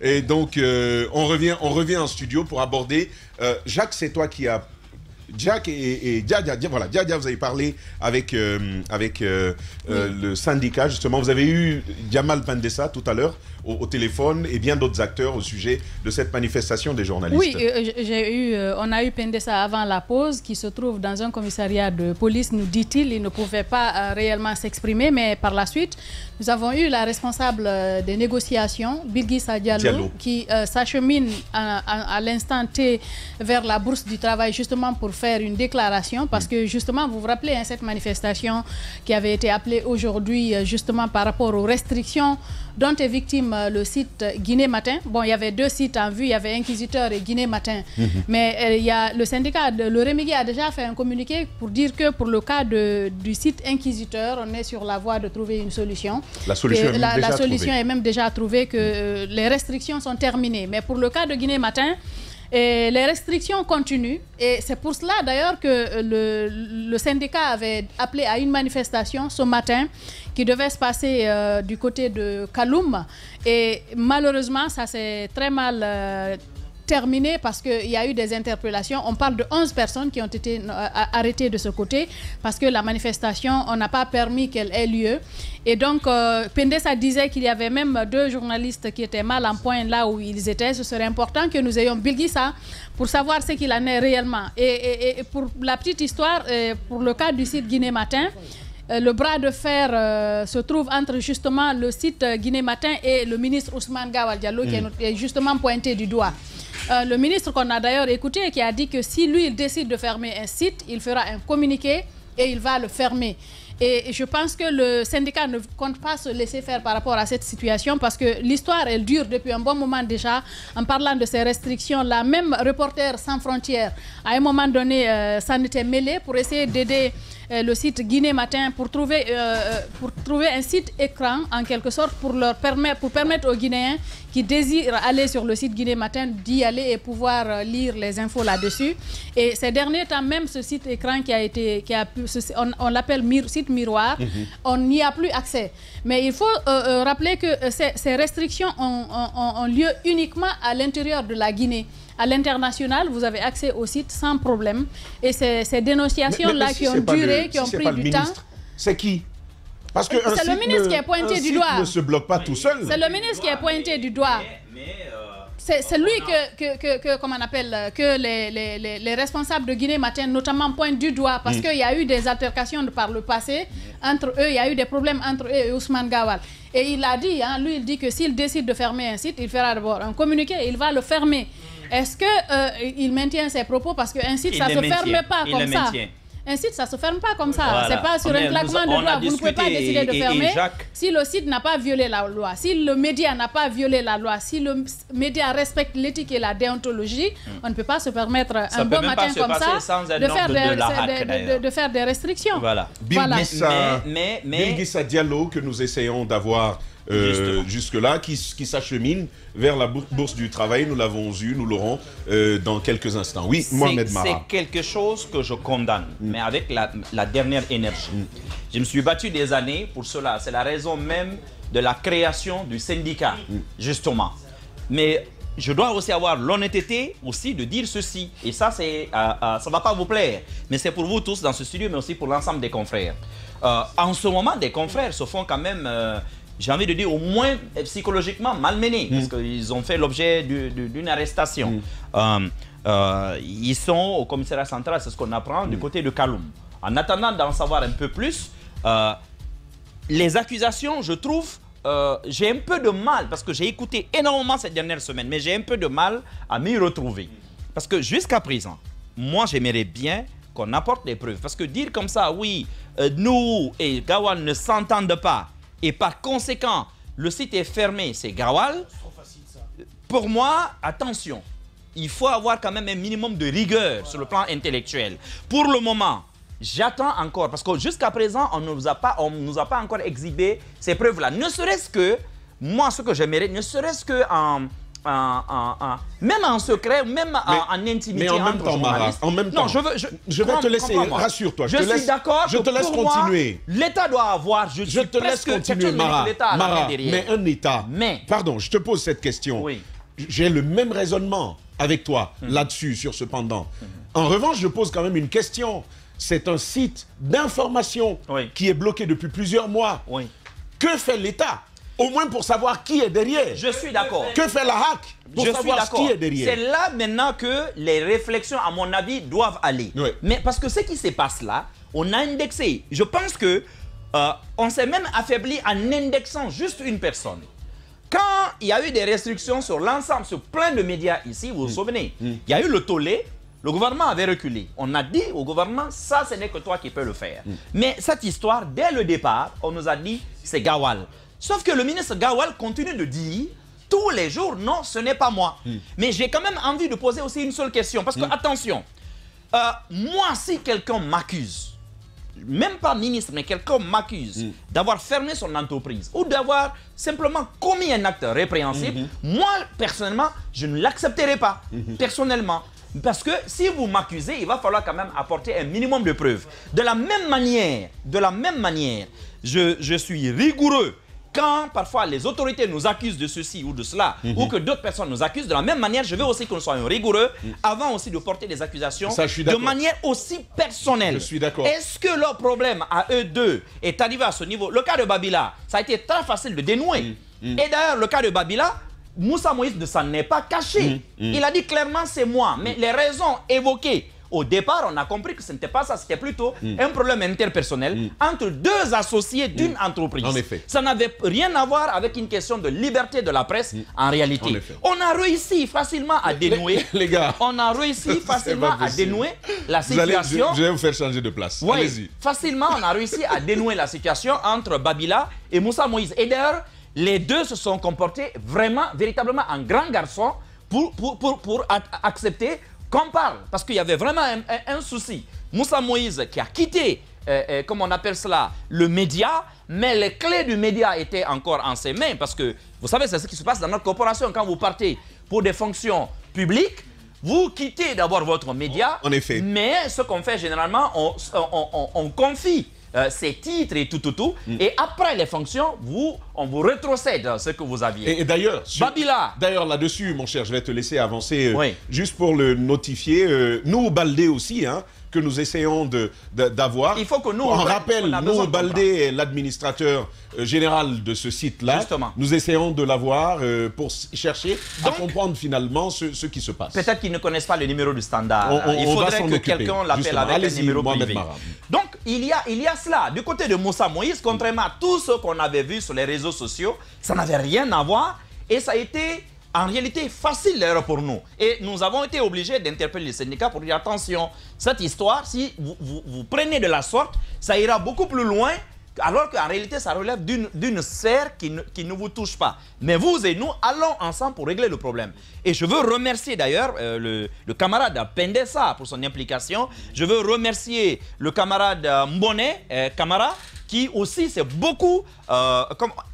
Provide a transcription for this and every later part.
Et donc, on revient en studio pour aborder... Jacques, c'est toi qui as... Jack et Diadia, voilà, Diadia, vous avez parlé avec le syndicat, justement. Vous avez eu Diamal Pandessa tout à l'heure au téléphone et bien d'autres acteurs au sujet de cette manifestation des journalistes. Oui, on a eu Pandessa avant la pause qui se trouve dans un commissariat de police, nous dit-il. Il ne pouvait pas réellement s'exprimer, mais par la suite, nous avons eu la responsable des négociations, Bilguissa Diallo, qui s'achemine à l'instant T vers la bourse du travail justement pour faire une déclaration parce que justement, vous vous rappelez, hein, cette manifestation qui avait été appelée aujourd'hui justement par rapport aux restrictions dont est victime le site Guinée Matin. Bon, il y avait deux sites en vue, il y avait Inquisiteur et Guinée Matin. Mais il y a le syndicat, le Remigui a déjà fait un communiqué pour dire que pour le cas du site Inquisiteur, on est sur la voie de trouver une solution. La solution, la solution est même déjà trouvée, que les restrictions sont terminées. Mais pour le cas de Guinée Matin, et les restrictions continuent et c'est pour cela d'ailleurs que le syndicat avait appelé à une manifestation ce matin qui devait se passer du côté de Kaloum et malheureusement ça s'est très mal terminé parce qu'il y a eu des interpellations. On parle de 11 personnes qui ont été arrêtées de ce côté parce que la manifestation, on n'a pas permis qu'elle ait lieu. Et donc, Pandessa disait qu'il y avait même 2 journalistes qui étaient mal en point là où ils étaient. Ce serait important que nous ayons Bilguissa pour savoir ce qu'il en est réellement. Et pour la petite histoire, pour le cas du site Guinée Matin, le bras de fer se trouve entre justement le site Guinée Matin et le ministre Ousmane Gawal Diallo qui est justement pointé du doigt. Le ministre qu'on a d'ailleurs écouté et qui a dit que si lui il décide de fermer un site, il fera un communiqué et il va le fermer. Et je pense que le syndicat ne compte pas se laisser faire par rapport à cette situation parce que l'histoire, elle dure depuis un bon moment déjà. En parlant de ces restrictions-là, même Reporters sans frontières, à un moment donné, s'en était mêlé pour essayer d'aider le site Guinée Matin pour trouver un site écran, en quelque sorte, pour permettre aux Guinéens qui désirent aller sur le site Guinée Matin d'y aller et pouvoir lire les infos là-dessus. Et ces derniers temps, même ce site écran on l'appelle site miroir, on n'y a plus accès. Mais il faut rappeler que ces restrictions ont lieu uniquement à l'intérieur de la Guinée. À l'international, vous avez accès au site sans problème. Et ces dénonciations-là qui ont duré, qui ont pris du temps... C'est qui? Parce que c'est le ministre qui est pointé du doigt. Ne se bloque pas tout seul. C'est le ministre qui est pointé du doigt. C'est lui que les responsables de Guinée Matin notamment pointent du doigt parce qu'il y a eu des altercations par le passé entre eux, il y a eu des problèmes entre eux et Ousmane Gawal. Et il a dit, hein, lui il dit que s'il décide de fermer un site, il fera d'abord un communiqué et il va le fermer. Est-ce qu'il maintient ses propos parce qu'un site, ça ne se ferme pas comme ça? Un site, ça ne se ferme pas comme ça. Voilà. C'est pas sur un claquement de doigts. Vous ne pouvez pas décider de fermer si le site n'a pas violé la loi, si le média n'a pas violé la loi, si le média respecte l'éthique et la déontologie, on ne peut pas se permettre un bon matin comme ça de faire des restrictions. Voilà. Bilguissa Diallo que nous essayons d'avoir jusque-là, qui s'achemine vers la bourse du travail. Nous l'avons eu, nous l'aurons dans quelques instants. Oui, Mohamed Mara. C'est quelque chose que je condamne, mais avec la dernière énergie. Je me suis battu des années pour cela. C'est la raison même de la création du syndicat, justement. Mais je dois aussi avoir l'honnêteté aussi de dire ceci. Et ça, ça ne va pas vous plaire. Mais c'est pour vous tous dans ce studio, mais aussi pour l'ensemble des confrères. En ce moment, des confrères se font quand même... j'ai envie de dire au moins psychologiquement malmenés, parce qu'ils ont fait l'objet d'une arrestation. Ils sont au commissariat central, c'est ce qu'on apprend, du côté de Kaloum. En attendant d'en savoir un peu plus, les accusations, je trouve, j'ai un peu de mal, parce que j'ai écouté énormément cette dernière semaine, mais j'ai un peu de mal à m'y retrouver. Parce que jusqu'à présent, moi j'aimerais bien qu'on apporte des preuves. Parce que dire comme ça, oui, nous et Gawal ne s'entendent pas, et par conséquent, le site est fermé, c'est Gawal. Pour moi, attention, il faut avoir quand même un minimum de rigueur sur le plan intellectuel. Pour le moment, j'attends encore, parce que jusqu'à présent, on ne nous a pas encore exhibé ces preuves-là. Ne serait-ce que, moi, ce que j'aimerais, ne serait-ce que même en secret, même en intimité. Mais en même temps, Mara, en même temps, non, je vais te laisser, rassure-toi. Je suis d'accord. Je te laisse continuer. L'État doit avoir. Je te laisse continuer, Mara. Mais un État. Pardon, je te pose cette question. Oui. J'ai le même raisonnement avec toi là-dessus, sur ce pendant. En revanche, je pose quand même une question. C'est un site d'information qui est bloqué depuis plusieurs mois. Oui. Que fait l'État? Au moins pour savoir qui est derrière. Je suis d'accord. Que fait la HAC pour savoir qui est derrière? C'est là maintenant que les réflexions, à mon avis, doivent aller. Oui. Mais parce que ce qui se passe là, on a indexé. Je pense que on s'est même affaibli en indexant juste une personne. Quand il y a eu des restrictions sur l'ensemble, sur plein de médias ici, vous vous souvenez, il y a eu le tollé, le gouvernement avait reculé. On a dit au gouvernement, ça, ce n'est que toi qui peux le faire. Mais cette histoire, dès le départ, on nous a dit, c'est Gawal. Sauf que le ministre Gawal continue de dire tous les jours, non, ce n'est pas moi. Mais j'ai quand même envie de poser aussi une seule question. Parce que, attention, moi, si quelqu'un m'accuse, même pas ministre, mais quelqu'un m'accuse d'avoir fermé son entreprise ou d'avoir simplement commis un acte répréhensible, moi, personnellement, je ne l'accepterai pas, personnellement. Parce que si vous m'accusez, il va falloir quand même apporter un minimum de preuves. De la même manière, je suis rigoureux. Quand parfois les autorités nous accusent de ceci ou de cela, ou que d'autres personnes nous accusent, de la même manière, je veux aussi que nous soyons rigoureux avant aussi de porter des accusations de manière aussi personnelle. Je suis d'accord. Est-ce que leur problème à eux deux est arrivé à ce niveau? Le cas de Babila, ça a été très facile de dénouer. Et d'ailleurs, le cas de Babila, Moussa Moïse ne s'en est pas caché. Il a dit clairement, c'est moi. Mais les raisons évoquées, au départ, on a compris que ce n'était pas ça, c'était plutôt un problème interpersonnel entre deux associés d'une entreprise. En effet. Ça n'avait rien à voir avec une question de liberté de la presse en réalité. On a réussi facilement à dénouer. Les gars, on a réussi facilement à dénouer la situation. Je vais vous faire changer de place. Oui, allez-y. facilement, on a réussi à dénouer la situation entre Babila et Moussa Moïse. Et d'ailleurs, les deux se sont comportés vraiment, véritablement en grands garçons pour accepter qu'on parle, parce qu'il y avait vraiment un souci. Moussa Moïse qui a quitté, comme on appelle cela, le média, mais les clés du média étaient encore en ses mains, parce que, vous savez, c'est ce qui se passe dans notre corporation. Quand vous partez pour des fonctions publiques, vous quittez d'abord votre média, en effet. Mais ce qu'on fait généralement, on confie ces titres et tout. Et après les fonctions, on vous rétrocède ce que vous aviez. Et d'ailleurs, Babila. D'ailleurs, là-dessus, mon cher, je vais te laisser avancer juste pour le notifier. Nous, Baldé aussi, hein, que nous essayons d'avoir. Il faut que nous... On rappelle, nous, Baldé est l'administrateur général de ce site-là. Nous essayons de l'avoir pour chercher à comprendre finalement ce qui se passe. Peut-être qu'ils ne connaissent pas le numéro du standard. Il faudrait que quelqu'un l'appelle avec un numéro privé. Donc, il y a cela. Du côté de Moussa Moïse, contrairement à tout ce qu'on avait vu sur les réseaux sociaux, ça n'avait rien à voir et ça a été... En réalité, facile l'erreur pour nous. Et nous avons été obligés d'interpeller les syndicats pour dire attention, cette histoire, si vous prenez de la sorte, ça ira beaucoup plus loin, alors qu'en réalité, ça relève d'une sphère qui ne vous touche pas. Mais vous et nous, allons ensemble pour régler le problème. Et je veux remercier d'ailleurs le camarade Pendessa pour son implication. Je veux remercier le camarade Mbone Camara, qui aussi s'est beaucoup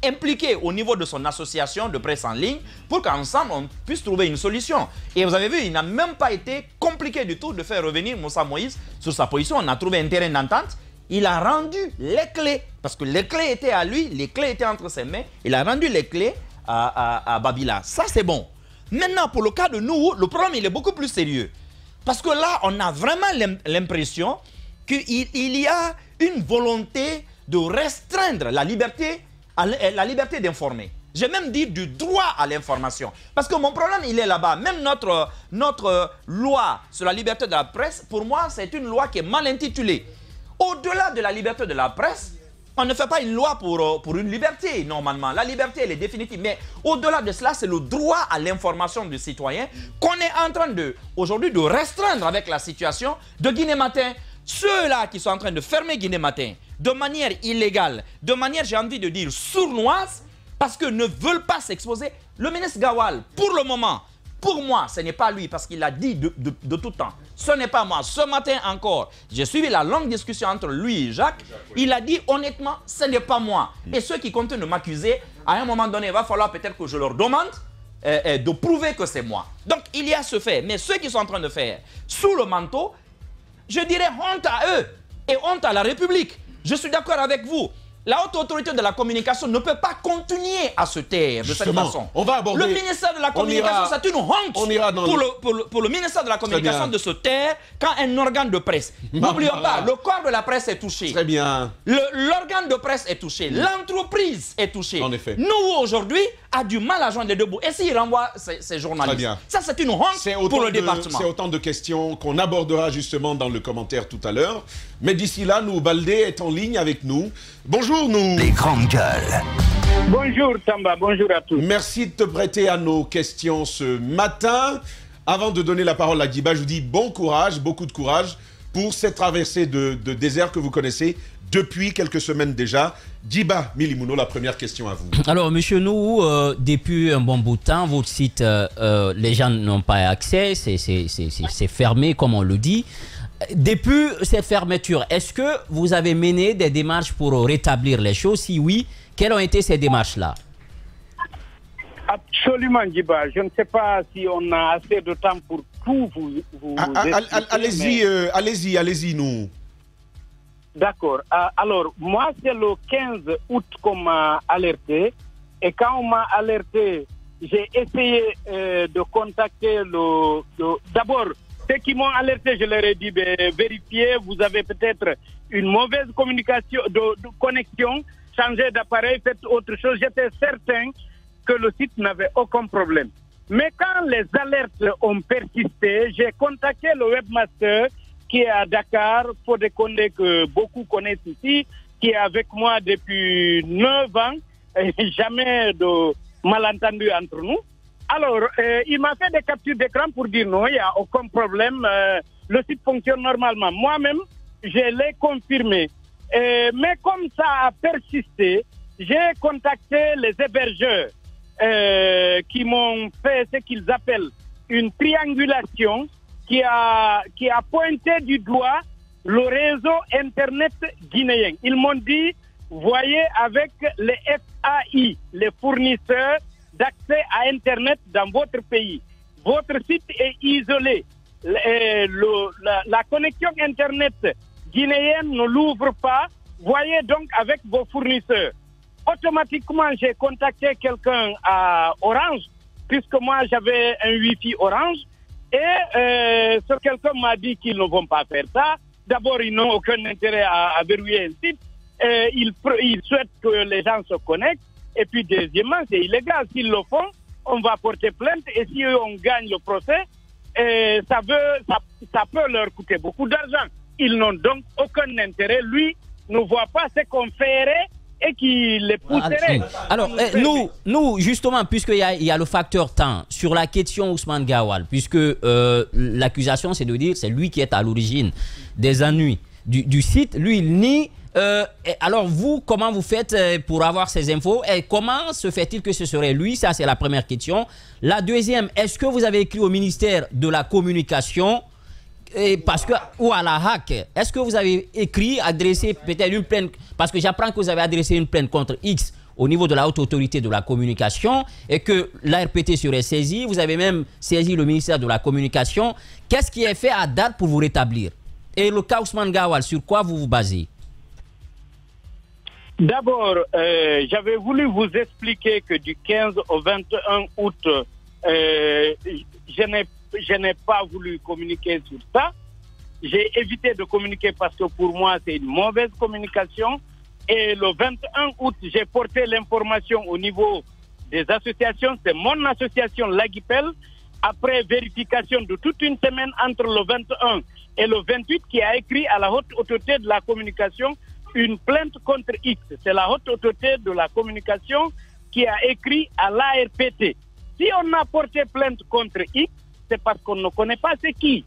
impliqué au niveau de son association de presse en ligne pour qu'ensemble on puisse trouver une solution. Et vous avez vu, il n'a même pas été compliqué du tout de faire revenir Moussa Moïse sur sa position. On a trouvé un terrain d'entente. Il a rendu les clés, parce que les clés étaient à lui, les clés étaient entre ses mains. Il a rendu les clés à Babila. Ça, c'est bon. Maintenant, pour le cas de nous, le problème, il est beaucoup plus sérieux. Parce que là, on a vraiment l'impression qu'il y a une volonté de restreindre la liberté d'informer. J'ai même dit du droit à l'information. Parce que mon problème, il est là-bas. Même notre loi sur la liberté de la presse, pour moi, c'est une loi qui est mal intitulée. Au-delà de la liberté de la presse, on ne fait pas une loi pour une liberté, normalement. La liberté, elle est définitive. Mais au-delà de cela, c'est le droit à l'information du citoyen qu'on est en train aujourd'hui de restreindre avec la situation de Guinée Matin. Ceux-là qui sont en train de fermer Guinée Matin de manière illégale, de manière, j'ai envie de dire, sournoise, parce qu'ils ne veulent pas s'exposer. Le ministre Gawal, pour le moment, pour moi, ce n'est pas lui, parce qu'il a dit de tout temps. Ce n'est pas moi. Ce matin encore, j'ai suivi la longue discussion entre lui et Jacques. Il a dit honnêtement, ce n'est pas moi. Et ceux qui continuent de m'accuser, à un moment donné, il va falloir peut-être que je leur demande de prouver que c'est moi. Donc, il y a ce fait. Mais ceux qui sont en train de faire sous le manteau, je dirais honte à eux et honte à la République. Je suis d'accord avec vous. La haute autorité de la communication ne peut pas continuer à se taire de cette façon. On va aborder. Le ministère de la communication, c'est une honte pour le ministère de la communication de se taire quand un organe de presse. N'oublions pas, le corps de la presse est touché. Très bien. L'organe de presse est touché. L'entreprise est touchée. En effet. Nous, aujourd'hui, a du mal à joindre les deux bouts. Et s'il renvoie ces journalistes? Très bien. Ça, c'est une honte pour le département. C'est autant de questions qu'on abordera justement dans le commentaire tout à l'heure. Mais d'ici là, Baldé est en ligne avec nous. Bonjour, Les grandes gueules. Bonjour, Tamba. Bonjour à tous. Merci de te prêter à nos questions ce matin. Avant de donner la parole à Djiba, je vous dis bon courage, beaucoup de courage pour cette traversée de désert que vous connaissez depuis quelques semaines déjà. Djiba Milimouno, la première question à vous. Alors, monsieur Nou, depuis un bon bout de temps, votre site, les gens n'ont pas accès, c'est fermé, comme on le dit. Depuis cette fermeture, est-ce que vous avez mené des démarches pour rétablir les choses? Si oui, quelles ont été ces démarches-là? Absolument, Djiba. Je ne sais pas si on a assez de temps pour tout vous Allez-y, allez-y, nous. D'accord. Alors, moi, c'est le 15 août qu'on m'a alerté. Et quand on m'a alerté, j'ai essayé de contacter d'abord, ceux qui m'ont alerté, je leur ai dit, vérifiez, vous avez peut-être une mauvaise communication, de connexion, changez d'appareil, faites autre chose. J'étais certain que le site n'avait aucun problème. Mais quand les alertes ont persisté, j'ai contacté le webmaster qui est à Dakar, Fodé Condé, que beaucoup connaissent ici, qui est avec moi depuis 9 ans, et jamais de malentendu entre nous. Alors, il m'a fait des captures d'écran pour dire non, il n'y a aucun problème, le site fonctionne normalement. Moi-même, je l'ai confirmé. Mais comme ça a persisté, j'ai contacté les hébergeurs qui m'ont fait ce qu'ils appellent une triangulation qui a pointé du doigt le réseau Internet guinéen. Ils m'ont dit, voyez avec les FAI, les fournisseurs d'accès à Internet dans votre pays. Votre site est isolé. La connexion Internet guinéenne ne l'ouvre pas. Voyez donc avec vos fournisseurs. Automatiquement, j'ai contacté quelqu'un à Orange, puisque moi j'avais un Wi-Fi Orange. Et ce quelqu'un m'a dit qu'ils ne vont pas faire ça. D'abord, ils n'ont aucun intérêt à verrouiller un site. Ils souhaitent que les gens se connectent. Et puis, deuxièmement, c'est illégal. S'ils le font, on va porter plainte. Et si on gagne le procès, ça peut leur coûter beaucoup d'argent. Ils n'ont donc aucun intérêt. Lui ne voit pas ce qu'on ferait et qui les pousserait. Alors, nous, justement, puisqu'il y a le facteur temps, sur la question Ousmane Gawal, puisque l'accusation, c'est de dire c'est lui qui est à l'origine des ennuis du site, lui, il nie. Alors vous, comment vous faites pour avoir ces infos et comment se fait-il que ce serait lui? Ça, c'est la première question. La deuxième, est-ce que vous avez écrit au ministère de la Communication ou à la HAC? Est-ce que vous avez écrit, adressé peut-être une plainte? Parce que j'apprends que vous avez adressé une plainte contre X au niveau de la haute autorité de la communication et que l'ARPT serait saisi. Vous avez même saisi le ministère de la Communication. Qu'est-ce qui est fait à date pour vous rétablir? Et le cas Ousmane Gawal, sur quoi vous vous basez? D'abord, j'avais voulu vous expliquer que du 15 au 21 août, je n'ai pas voulu communiquer sur ça. J'ai évité de communiquer parce que pour moi, c'est une mauvaise communication. Et le 21 août, j'ai porté l'information au niveau des associations. C'est mon association, l'Aguipel, après vérification de toute une semaine entre le 21 et le 28, qui a écrit à la haute autorité de la communication une plainte contre X. C'est la haute autorité de la communication qui a écrit à l'ARPT. Si on a porté plainte contre X, c'est parce qu'on ne connaît pas c'est qui.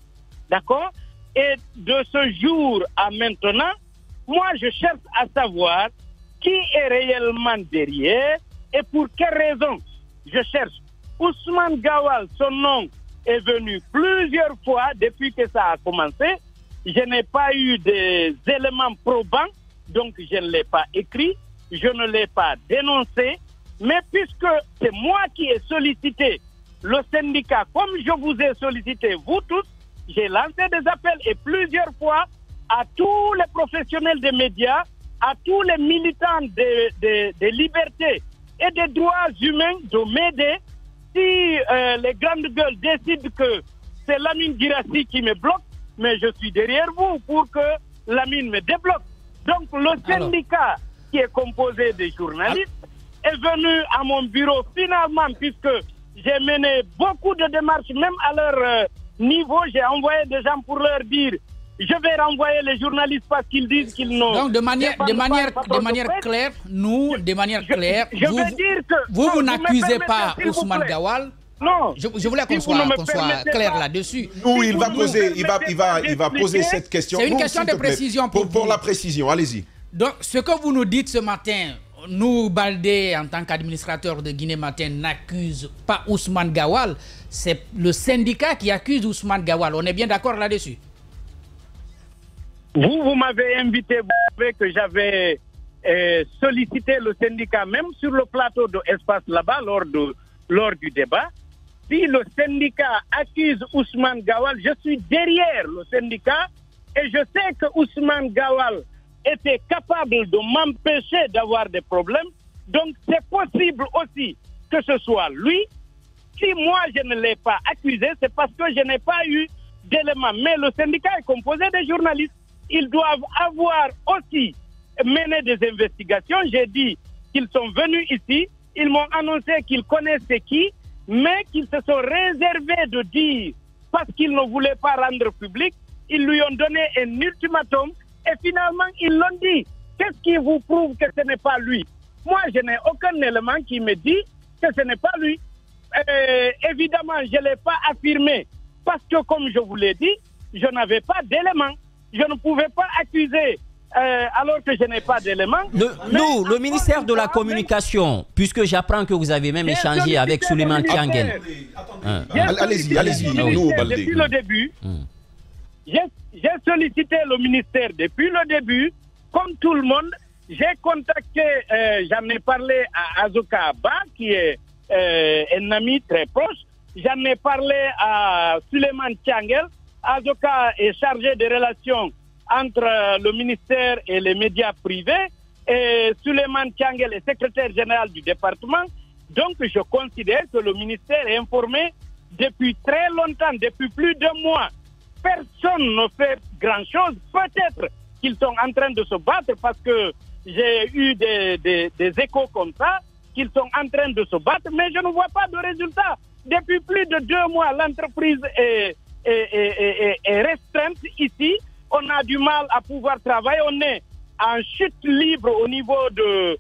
D'accord? Et de ce jour à maintenant, moi je cherche à savoir qui est réellement derrière et pour quelle raison. Je cherche. Ousmane Gawal, son nom est venu plusieurs fois depuis que ça a commencé. Je n'ai pas eu des éléments probants. Donc, je ne l'ai pas écrit, je ne l'ai pas dénoncé, mais puisque c'est moi qui ai sollicité le syndicat, comme je vous ai sollicité, vous tous, j'ai lancé des appels et plusieurs fois à tous les professionnels des médias, à tous les militants des libertés et des droits humains de m'aider. Si les grandes gueules décident que c'est Lamine Guirassy qui me bloque, mais je suis derrière vous pour que Lamine me débloque. Donc le syndicat qui est composé de journalistes est venu à mon bureau finalement, puisque j'ai mené beaucoup de démarches, même à leur niveau. J'ai envoyé des gens pour leur dire je vais renvoyer les journalistes parce qu'ils disent qu'ils n'ont... Donc de manière claire, vous n'accusez pas Ousmane Gawal. Non. Je voulais qu'on soit clair là-dessus. Nous, il va poser cette question. C'est une question de précision pour la précision, allez-y. Donc, ce que vous nous dites ce matin, nous, Baldé, en tant qu'administrateur de Guinée Matin, n'accuse pas Ousmane Gawal. C'est le syndicat qui accuse Ousmane Gawal. On est bien d'accord là-dessus? Vous m'avez invité, vous savez que j'avais sollicité le syndicat, même sur le plateau de Espace là-bas, lors du débat. Si le syndicat accuse Ousmane Gawal, je suis derrière le syndicat et je sais que Ousmane Gawal était capable de m'empêcher d'avoir des problèmes. Donc c'est possible aussi que ce soit lui. Si moi je ne l'ai pas accusé, c'est parce que je n'ai pas eu d'éléments. Mais le syndicat est composé de journalistes. Ils doivent avoir aussi mené des investigations. J'ai dit qu'ils sont venus ici. Ils m'ont annoncé qu'ils connaissaient qui, mais qu'ils se sont réservés de dire, parce qu'ils ne voulaient pas rendre public, ils lui ont donné un ultimatum et finalement ils l'ont dit. Qu'est-ce qui vous prouve que ce n'est pas lui? Moi, je n'ai aucun élément qui me dit que ce n'est pas lui. Évidemment, je ne l'ai pas affirmé parce que, comme je vous l'ai dit, je n'avais pas d'éléments. Je ne pouvais pas accuser alors que je n'ai pas d'éléments. Le ministère de la Communication, puisque j'apprends que vous avez même échangé avec Souleymane Tianguel. Allez-y, nous, Baldé. Depuis le début, j'ai sollicité le ministère depuis le début, comme tout le monde. J'ai contacté, j'en ai parlé à Azoka Abba, qui est un ami très proche. J'en ai parlé à Souleymane Tianguel. Azoka est chargé des relations entre le ministère et les médias privés. Et Souleymane Tianguel est secrétaire général du département. Donc, je considère que le ministère est informé depuis très longtemps, depuis plus de mois. Personne ne fait grand-chose. Peut-être qu'ils sont en train de se battre parce que j'ai eu des échos comme ça, qu'ils sont en train de se battre, mais je ne vois pas de résultat. Depuis plus de 2 mois, l'entreprise est restreinte ici. On a du mal à pouvoir travailler. On est en chute libre au niveau des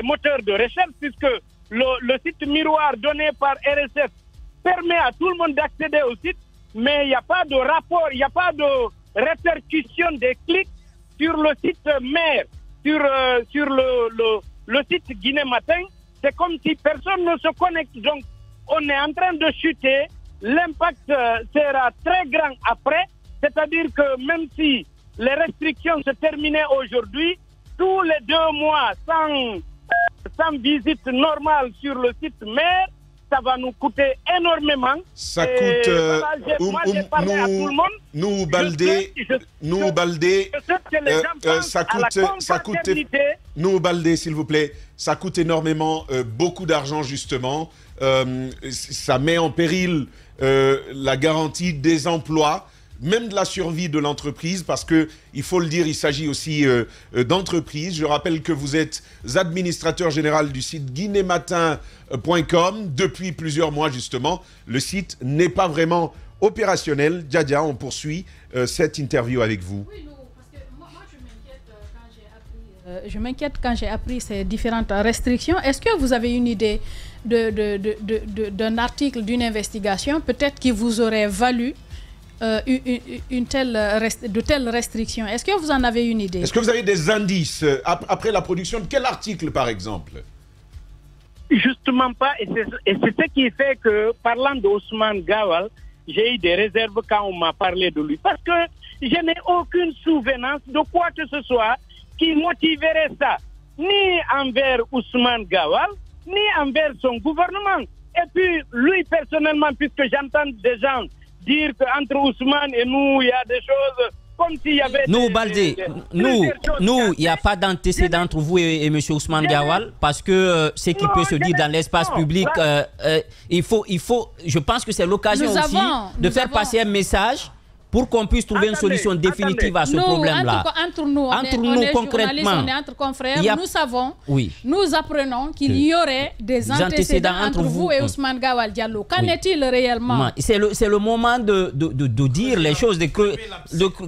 moteurs de recherche puisque le site miroir donné par RSF permet à tout le monde d'accéder au site, mais il n'y a pas de rapport, il n'y a pas de répercussion des clics sur le site mère, sur le site Guinée Matin. C'est comme si personne ne se connecte. Donc, on est en train de chuter. L'impact sera très grand après. C'est-à-dire que même si les restrictions se terminaient aujourd'hui, tous les 2 mois sans visite normale sur le site mère, ça va nous coûter énormément. Ça coûte... moi, j'ai parlé à tout le monde. Nous, Baldé, nous, Baldé, s'il vous plaît, ça coûte énormément, beaucoup d'argent, justement. Ça met en péril la garantie des emplois, même de la survie de l'entreprise, parce que, il faut le dire, il s'agit aussi d'entreprise. Je rappelle que vous êtes administrateur général du site guinématin.com depuis plusieurs mois, justement. Le site n'est pas vraiment opérationnel. Djadia, on poursuit cette interview avec vous. Oui, non, parce que moi je m'inquiète quand j'ai appris ces différentes restrictions. Est-ce que vous avez une idée d'un article, d'une investigation, peut-être qui vous aurait valu de telles restrictions? Est-ce que vous en avez une idée? Est-ce que vous avez des indices après la production de quel article, par exemple? Justement pas, et c'est ce qui fait que, parlant d'Ousmane Gawal, j'ai eu des réserves quand on m'a parlé de lui. Parce que je n'ai aucune souvenance de quoi que ce soit qui motiverait ça, ni envers Ousmane Gawal, ni envers son gouvernement. Et puis, lui, personnellement, puisque j'entends des gens dire qu'entre Ousmane et nous, il y a des choses comme s'il y avait... Nous, Baldé, il n'y a pas d'antécédent entre vous et M. Ousmane Gawal, parce que ce qui peut se dire dans l'espace public, il faut, je pense que c'est l'occasion aussi de faire passer un message pour qu'on puisse trouver une solution définitive à ce problème-là. Entre nous, concrètement, on est entre confrères, nous savons, nous apprenons qu'il y aurait des antécédents entre vous et Ousmane Gawal Diallo. Qu'en est-il réellement? C'est le moment de dire les choses, de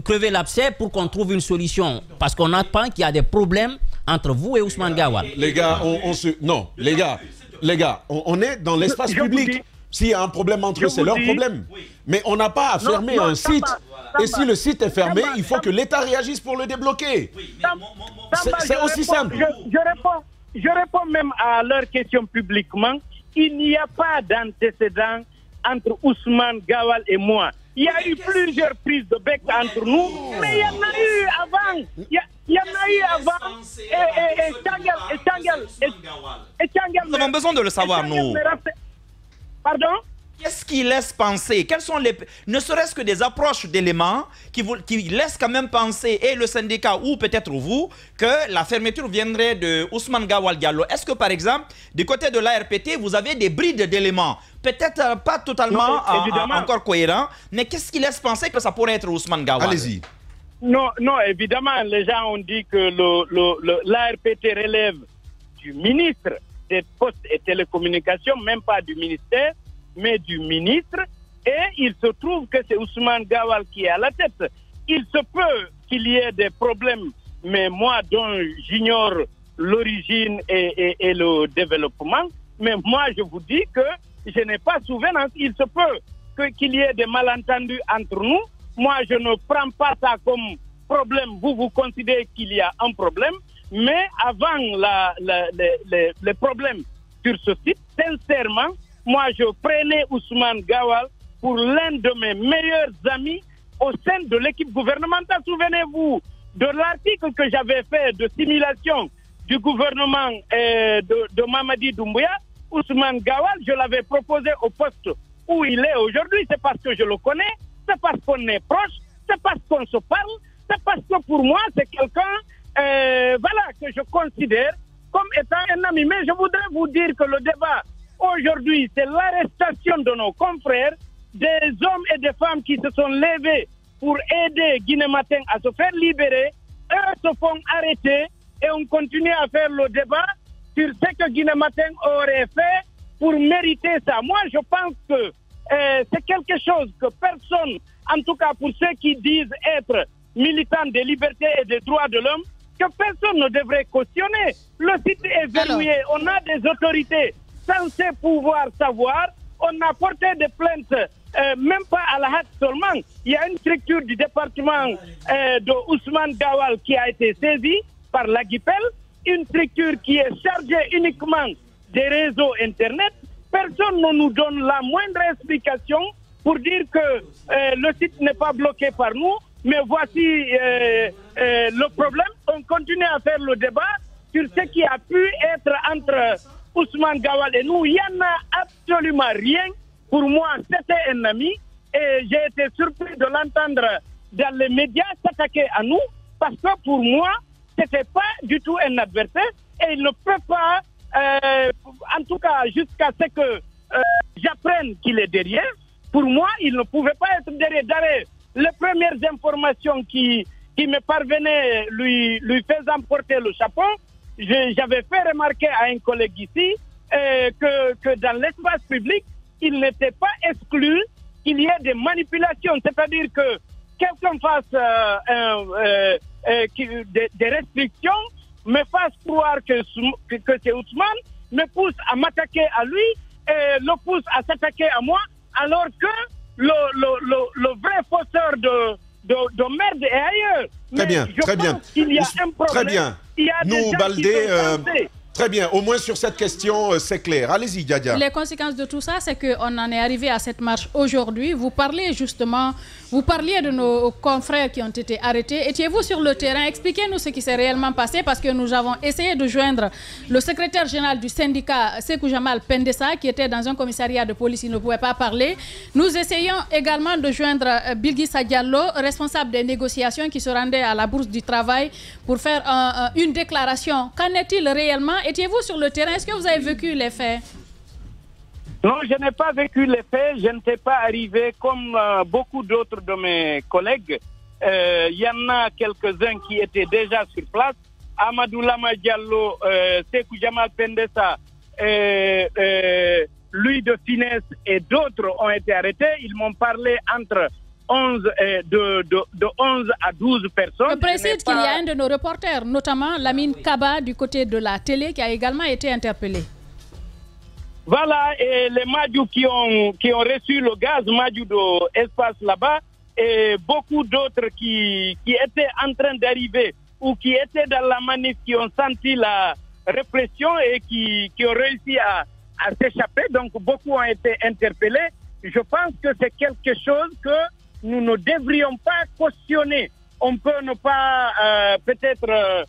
crever l'abcès pour qu'on trouve une solution. Parce qu'on apprend qu'il y a des problèmes entre vous et Ousmane Gawal. Les gars, non, les gars, on est dans l'espace public. S'il y a un problème entre eux, c'est leur problème. Mais on n'a pas à fermer un site. Et si le site est fermé, il faut que l'État réagisse pour le débloquer. C'est aussi simple. Je réponds même à leur question publiquement. Il n'y a pas d'antécédent entre Ousmane Gawal et moi. Il y a eu plusieurs prises de bec entre nous, mais il y en a eu avant. Il y en a eu avant. Et nous avons besoin de le savoir, nous. Pardon? Qu'est-ce qui laisse penser? Quelles sont les... Ne serait-ce que des approches d'éléments qui laissent quand même penser, et le syndicat ou peut-être vous, que la fermeture viendrait de Ousmane Gawal Diallo. Est-ce que par exemple, du côté de l'ARPT, vous avez des brides d'éléments? Peut-être pas totalement encore cohérents, mais qu'est-ce qui laisse penser que ça pourrait être Ousmane Gawal? Allez-y. Non, évidemment, les gens ont dit que l'ARPT relève du ministre des Postes et Télécommunications, même pas du ministère, mais du ministre, et il se trouve que c'est Ousmane Gawal qui est à la tête. Il se peut qu'il y ait des problèmes, mais moi dont j'ignore l'origine et le développement, mais moi je vous dis que je n'ai pas souvenance. Il se peut qu'il y ait des malentendus entre nous. Moi je ne prends pas ça comme problème. Vous considérez qu'il y a un problème, mais avant les problèmes sur ce site, sincèrement, moi, je prenais Ousmane Gawal pour l'un de mes meilleurs amis au sein de l'équipe gouvernementale. Souvenez-vous de l'article que j'avais fait de simulation du gouvernement de Mamadi Doumbouya. Ousmane Gawal, je l'avais proposé au poste où il est aujourd'hui. C'est parce que je le connais, c'est parce qu'on est proche, c'est parce qu'on se parle, c'est parce que pour moi, c'est quelqu'un que je considère comme étant un ami. Mais je voudrais vous dire que le débat aujourd'hui, c'est l'arrestation de nos confrères, des hommes et des femmes qui se sont levés pour aider Guinée Matin à se faire libérer. Eux se font arrêter et on continue à faire le débat sur ce que Guinée Matin aurait fait pour mériter ça. Moi, je pense que c'est quelque chose que personne, en tout cas pour ceux qui disent être militants des libertés et des droits de l'homme, que personne ne devrait cautionner. Le site est verrouillé, on a des autorités censé pouvoir savoir. On a porté des plaintes, même pas à la hâte seulement. Il y a une structure du département de Ousmane Gawal qui a été saisie par la GIPEL, une structure qui est chargée uniquement des réseaux Internet. Personne ne nous donne la moindre explication pour dire que le site n'est pas bloqué par nous. Mais voici le problème. On continue à faire le débat sur ce qui a pu être entre Ousmane Gawal et nous. Il n'y en a absolument rien. Pour moi, c'était un ami. Et j'ai été surpris de l'entendre dans les médias s'attaquer à nous. Parce que pour moi, ce n'était pas du tout un adversaire. Et il ne peut pas, en tout cas jusqu'à ce que j'apprenne qu'il est derrière. Pour moi, il ne pouvait pas être derrière. Les premières informations qui me parvenaient lui faisant porter le chapeau, j'avais fait remarquer à un collègue ici que dans l'espace public, il n'était pas exclu qu'il y ait des manipulations. C'est-à-dire que quelqu'un fasse des restrictions, me fasse croire que c'est Ousmane, me pousse à m'attaquer à lui, et le pousse à s'attaquer à moi, alors que le vrai fausseur de merde est ailleurs. Très bien, très bien. Il y a un problème. Très bien. Il y a nous, Baldé, Très bien, au moins sur cette question, c'est clair. Allez-y, Diadia. Les conséquences de tout ça, c'est qu'on en est arrivé à cette marche aujourd'hui. Vous parliez de nos confrères qui ont été arrêtés. Étiez-vous sur le terrain? Expliquez-nous ce qui s'est réellement passé, parce que nous avons essayé de joindre le secrétaire général du syndicat, Sekou Jamal Pendessa, qui était dans un commissariat de police, il ne pouvait pas parler. Nous essayons également de joindre Bilgi Diallo, responsable des négociations, qui se rendait à la Bourse du Travail pour faire une déclaration. Qu'en est-il réellement? Étiez-vous sur le terrain? Est-ce que vous avez vécu les faits? Non, je n'ai pas vécu les faits. Je n'étais pas arrivé comme beaucoup d'autres de mes collègues. Il y en a quelques-uns qui étaient déjà sur place. Amadou Lama Diallo, Sekou Jamal Pendessa, Louis de Finesse et d'autres ont été arrêtés. Ils m'ont parlé entre 11 à 12 personnes. Je précise qu'il y a un de nos reporters, notamment Lamine Kaba du côté de la télé, qui a également été interpellé. Voilà, et les Madjou qui ont reçu le gaz, Madjou de Espace là-bas, et beaucoup d'autres qui étaient en train d'arriver ou qui étaient dans la manif, qui ont senti la répression et qui ont réussi à s'échapper. Donc beaucoup ont été interpellés. Je pense que c'est quelque chose que nous ne devrions pas cautionner. On peut ne pas peut-être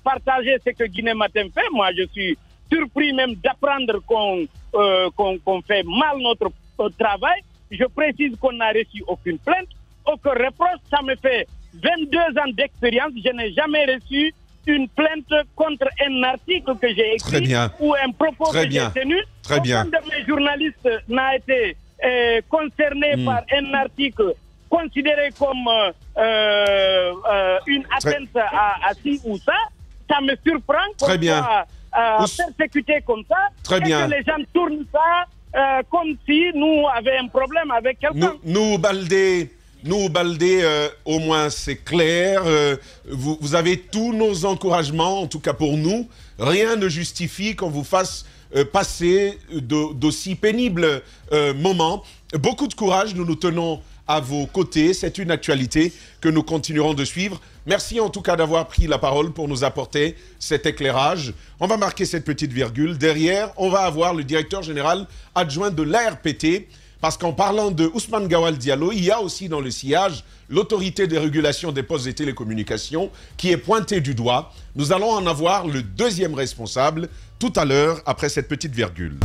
partager ce que Guinée Matin fait. Moi, je suis surpris même d'apprendre qu'on fait mal notre travail. Je précise qu'on n'a reçu aucune plainte, aucun reproche. Ça me fait 22 ans d'expérience. Je n'ai jamais reçu une plainte contre un article que j'ai écrit ou un propos que j'ai tenu. Très bien. Aucun de mes journalistes n'a été concerné par un article considéré comme une atteinte à ci ou ça. Ça me surprend qu'on soit persécuté comme ça. Très bien. Que les gens tournent ça comme si nous avions un problème avec quelqu'un. Nous, Baldé, au moins c'est clair. Vous avez tous nos encouragements, en tout cas pour nous. Rien ne justifie qu'on vous fasse passer d'aussi pénibles moments. Beaucoup de courage, nous nous tenons à vos côtés. C'est une actualité que nous continuerons de suivre. Merci en tout cas d'avoir pris la parole pour nous apporter cet éclairage. On va marquer cette petite virgule. Derrière, on va avoir le directeur général adjoint de l'ARPT. Parce qu'en parlant de Ousmane Gawal Diallo, il y a aussi dans le sillage l'autorité de régulation des postes et télécommunications qui est pointée du doigt. Nous allons en avoir le deuxième responsable tout à l'heure après cette petite virgule.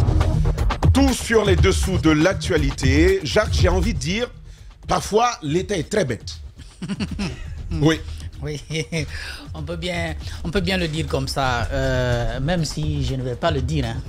Tout sur les dessous de l'actualité. Jacques, j'ai envie de dire, parfois l'État est très bête. Oui. Oui, on peut bien le dire comme ça, même si je ne vais pas le dire. Hein.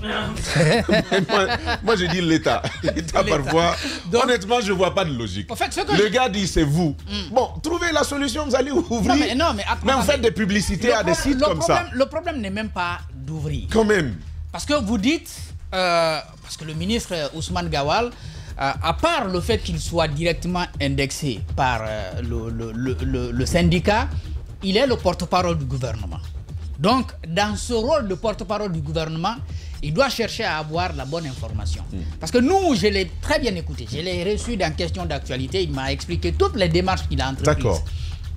moi, je dis l'État. L'État, parfois, donc, honnêtement, je ne vois pas de logique. En fait, le gars dit c'est vous. Bon, trouvez la solution, vous allez ouvrir. Mais vous faites des publicités à des sites comme ça. Le problème n'est même pas d'ouvrir. Quand même. Parce que vous dites, parce que le ministre Ousmane Gawal, à part le fait qu'il soit directement indexé par le syndicat, il est le porte-parole du gouvernement. Donc, dans ce rôle de porte-parole du gouvernement, il doit chercher à avoir la bonne information. Parce que nous, je l'ai très bien écouté. Je l'ai reçu dans question d'actualité. Il m'a expliqué toutes les démarches qu'il a entreprises. D'accord.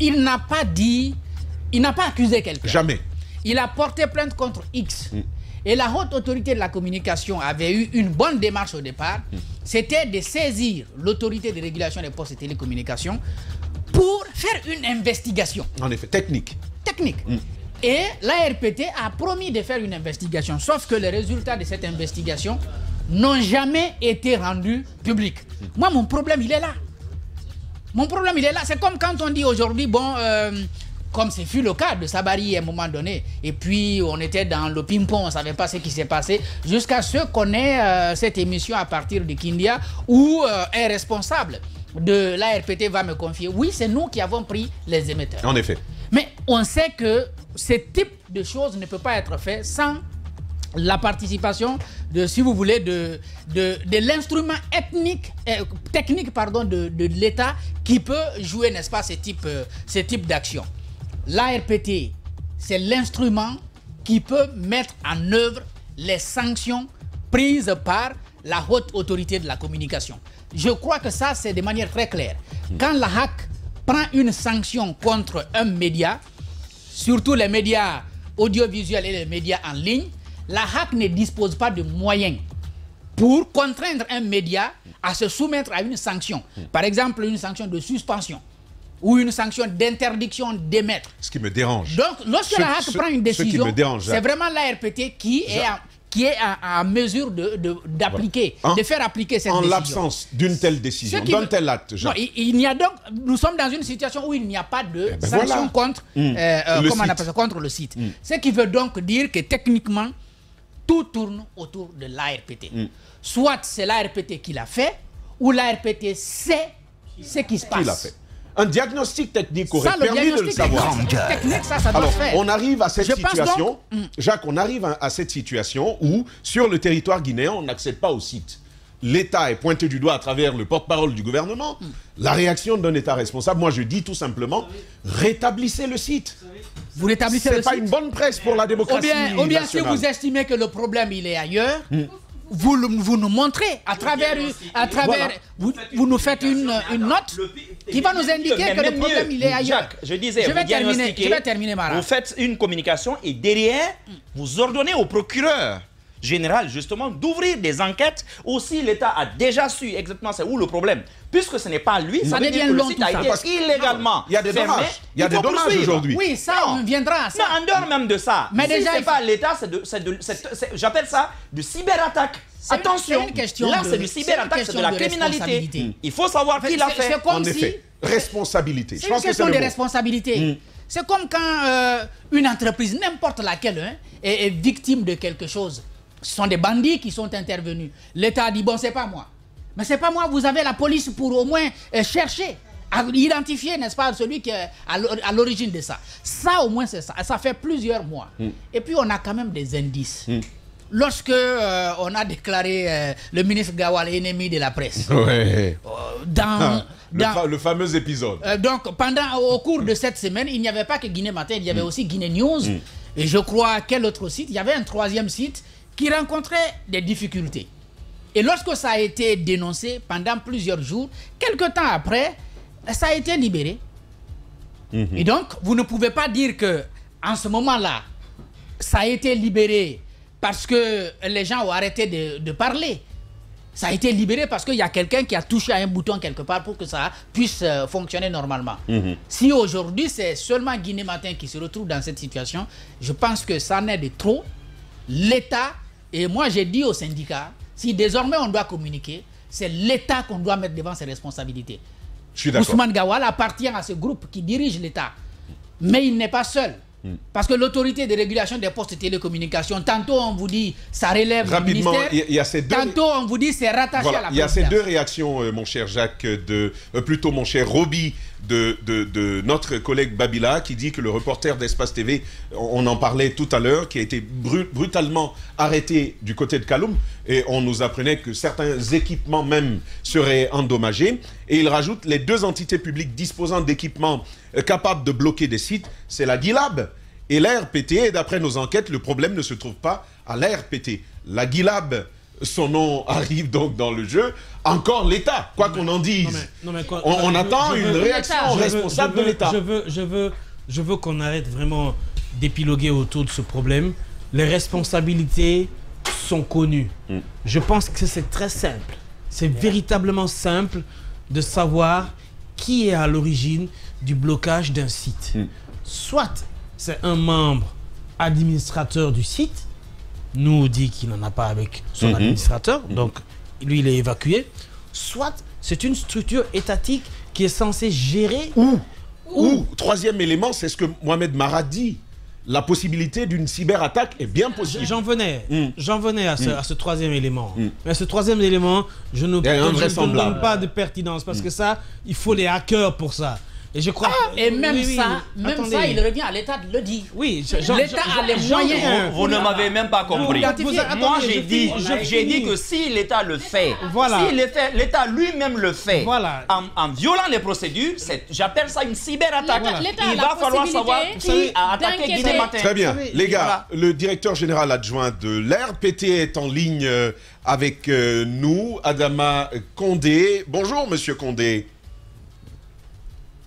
Il n'a pas dit, il n'a pas accusé quelqu'un. Jamais. Il a porté plainte contre X. Et la haute autorité de la communication avait eu une bonne démarche au départ. C'était de saisir l'autorité de régulation des postes et télécommunications pour faire une investigation. En effet, technique. Et l'ARPT a promis de faire une investigation. Sauf que les résultats de cette investigation n'ont jamais été rendus publics. Moi, mon problème, il est là. C'est comme quand on dit aujourd'hui, bon... comme ce fut le cas de Sabari à un moment donné. Et puis, on était dans le ping-pong, on ne savait pas ce qui s'est passé, jusqu'à ce qu'on ait cette émission à partir de Kindia, où un responsable de l'ARPT va me confier, oui, c'est nous qui avons pris les émetteurs. En effet. Mais on sait que ce type de choses ne peut pas être fait sans la participation de, si vous voulez, de l'instrument technique de l'État qui peut jouer, n'est-ce pas, ce type d'action. L'ARPT, c'est l'instrument qui peut mettre en œuvre les sanctions prises par la haute autorité de la communication. Je crois que ça, c'est de manière très claire. Quand la HAC prend une sanction contre un média, surtout les médias audiovisuels et les médias en ligne, la HAC ne dispose pas de moyens pour contraindre un média à se soumettre à une sanction. Par exemple, une sanction de suspension ou une sanction d'interdiction d'émettre. Ce qui me dérange. Donc, lorsque la HAC prend une décision, c'est vraiment l'ARPT qui est en mesure d'appliquer, de faire appliquer cette décision. En l'absence d'une telle décision, d'un tel acte, non, il n'y a donc, nous sommes dans une situation où il n'y a pas de sanction contre, comment on appelle ça, contre le site. Ce qui veut donc dire que techniquement, tout tourne autour de l'ARPT. Soit c'est l'ARPT qui l'a fait, ou l'ARPT sait ce qui se passe. Qui l'a fait? Un diagnostic technique aurait permis de le savoir. Technique, ça doit Alors, se faire. on arrive à cette situation, Jacques, on arrive à cette situation où, sur le territoire guinéen, on n'accède pas au site. L'État est pointé du doigt à travers le porte-parole du gouvernement. La réaction d'un État responsable, moi je dis tout simplement, rétablissez le site. Vous rétablissez le site. C'est pas une bonne presse pour la démocratie ou bien si nationale. vous estimez que le problème il est ailleurs, vous nous montrez à travers Voilà. vous nous faites une note qui va nous indiquer que le problème il est ailleurs. Jacques, je disais, je vais terminer Mara. Vous faites une communication et derrière, vous ordonnez au procureur général justement d'ouvrir des enquêtes. Aussi, l'État a déjà su exactement c'est où le problème. Puisque ce n'est pas lui, ça veut dire que le site a été illégalement il y a des fermé. dommages. Il y a des dommages aujourd'hui. Oui, ça, on viendra à ça. Non, en dehors même de ça. Mais si déjà, c'est pas l'État, j'appelle ça du cyberattaque. Attention, une question là c'est du cyberattaque, c'est de la criminalité. Il faut savoir qui l'a fait. En effet, responsabilité. C'est une question de responsabilité. C'est comme quand une entreprise, n'importe laquelle, est victime de quelque chose. Ce sont des bandits qui sont intervenus. L'État a dit, bon, c'est pas moi. Mais c'est pas moi, vous avez la police pour au moins chercher, à identifier, n'est-ce pas, celui qui est à l'origine de ça. Ça, au moins, c'est ça. Ça fait plusieurs mois. Et puis, on a quand même des indices. Lorsque on a déclaré le ministre Gawal ennemi de la presse, Ouais. le fameux épisode. Donc, au cours de cette semaine, il n'y avait pas que Guinée Matin, il y avait aussi Guinée News. Et je crois, quel autre site? Il y avait un troisième site qui rencontrait des difficultés. Et lorsque ça a été dénoncé pendant plusieurs jours, quelque temps après, ça a été libéré. Et donc, vous ne pouvez pas dire que en ce moment-là, ça a été libéré parce que les gens ont arrêté de parler. Ça a été libéré parce qu'il y a quelqu'un qui a touché à un bouton quelque part pour que ça puisse fonctionner normalement. Si aujourd'hui, c'est seulement Guinée Matin qui se retrouve dans cette situation, je pense que ça en est de trop. L'État, et moi j'ai dit aux syndicats, si désormais on doit communiquer, c'est l'État qu'on doit mettre devant ses responsabilités. Je suis d'accord. Ousmane Gawal appartient à ce groupe qui dirige l'État. Mais il n'est pas seul. Parce que l'autorité de régulation des postes de télécommunications, tantôt on vous dit ça relève du ministère, il y a ces deux... tantôt on vous dit c'est rattaché à la présidence. Il y a ces deux réactions, mon cher Jacques, plutôt mon cher Roby, de notre collègue Babila, qui dit que le reporter d'Espace TV, on en parlait tout à l'heure, qui a été brutalement arrêté du côté de Kaloum, et on nous apprenait que certains équipements même seraient endommagés. Et il rajoute, les deux entités publiques disposant d'équipements capables de bloquer des sites, c'est la GILAB et l'ARPT. Et d'après nos enquêtes, le problème ne se trouve pas à l'ARPT. La GILAB, son nom arrive donc dans le jeu. Encore l'État, quoi qu'on en dise. On attend une réaction responsable de l'État. Je veux qu'on arrête vraiment d'épiloguer autour de ce problème. Les responsabilités sont connues. Je pense que c'est très simple. C'est véritablement simple de savoir qui est à l'origine du blocage d'un site. Soit c'est un membre administrateur du site, nous dit qu'il n'en a pas avec son administrateur, donc lui il est évacué. Soit c'est une structure étatique qui est censée gérer. Ou troisième élément, c'est ce que Mohamed Mara dit. La possibilité d'une cyberattaque est bien possible. J'en venais à ce troisième élément. Mais ce troisième élément, je ne donne pas de pertinence parce que ça, il faut les hackers pour ça. Et je crois. Et même ça, il revient à l'État de le dire. Oui, l'État a les moyens. Vous ne m'avez même pas compris. Moi, j'ai dit que si l'État le fait, si l'État lui-même le fait, en violant les procédures, j'appelle ça une cyberattaque. Il va falloir savoir qui a attaqué Guinée Matin. Très bien. Les gars, le directeur général adjoint de l'ARPT est en ligne avec nous, Adama Condé. Bonjour, monsieur Condé.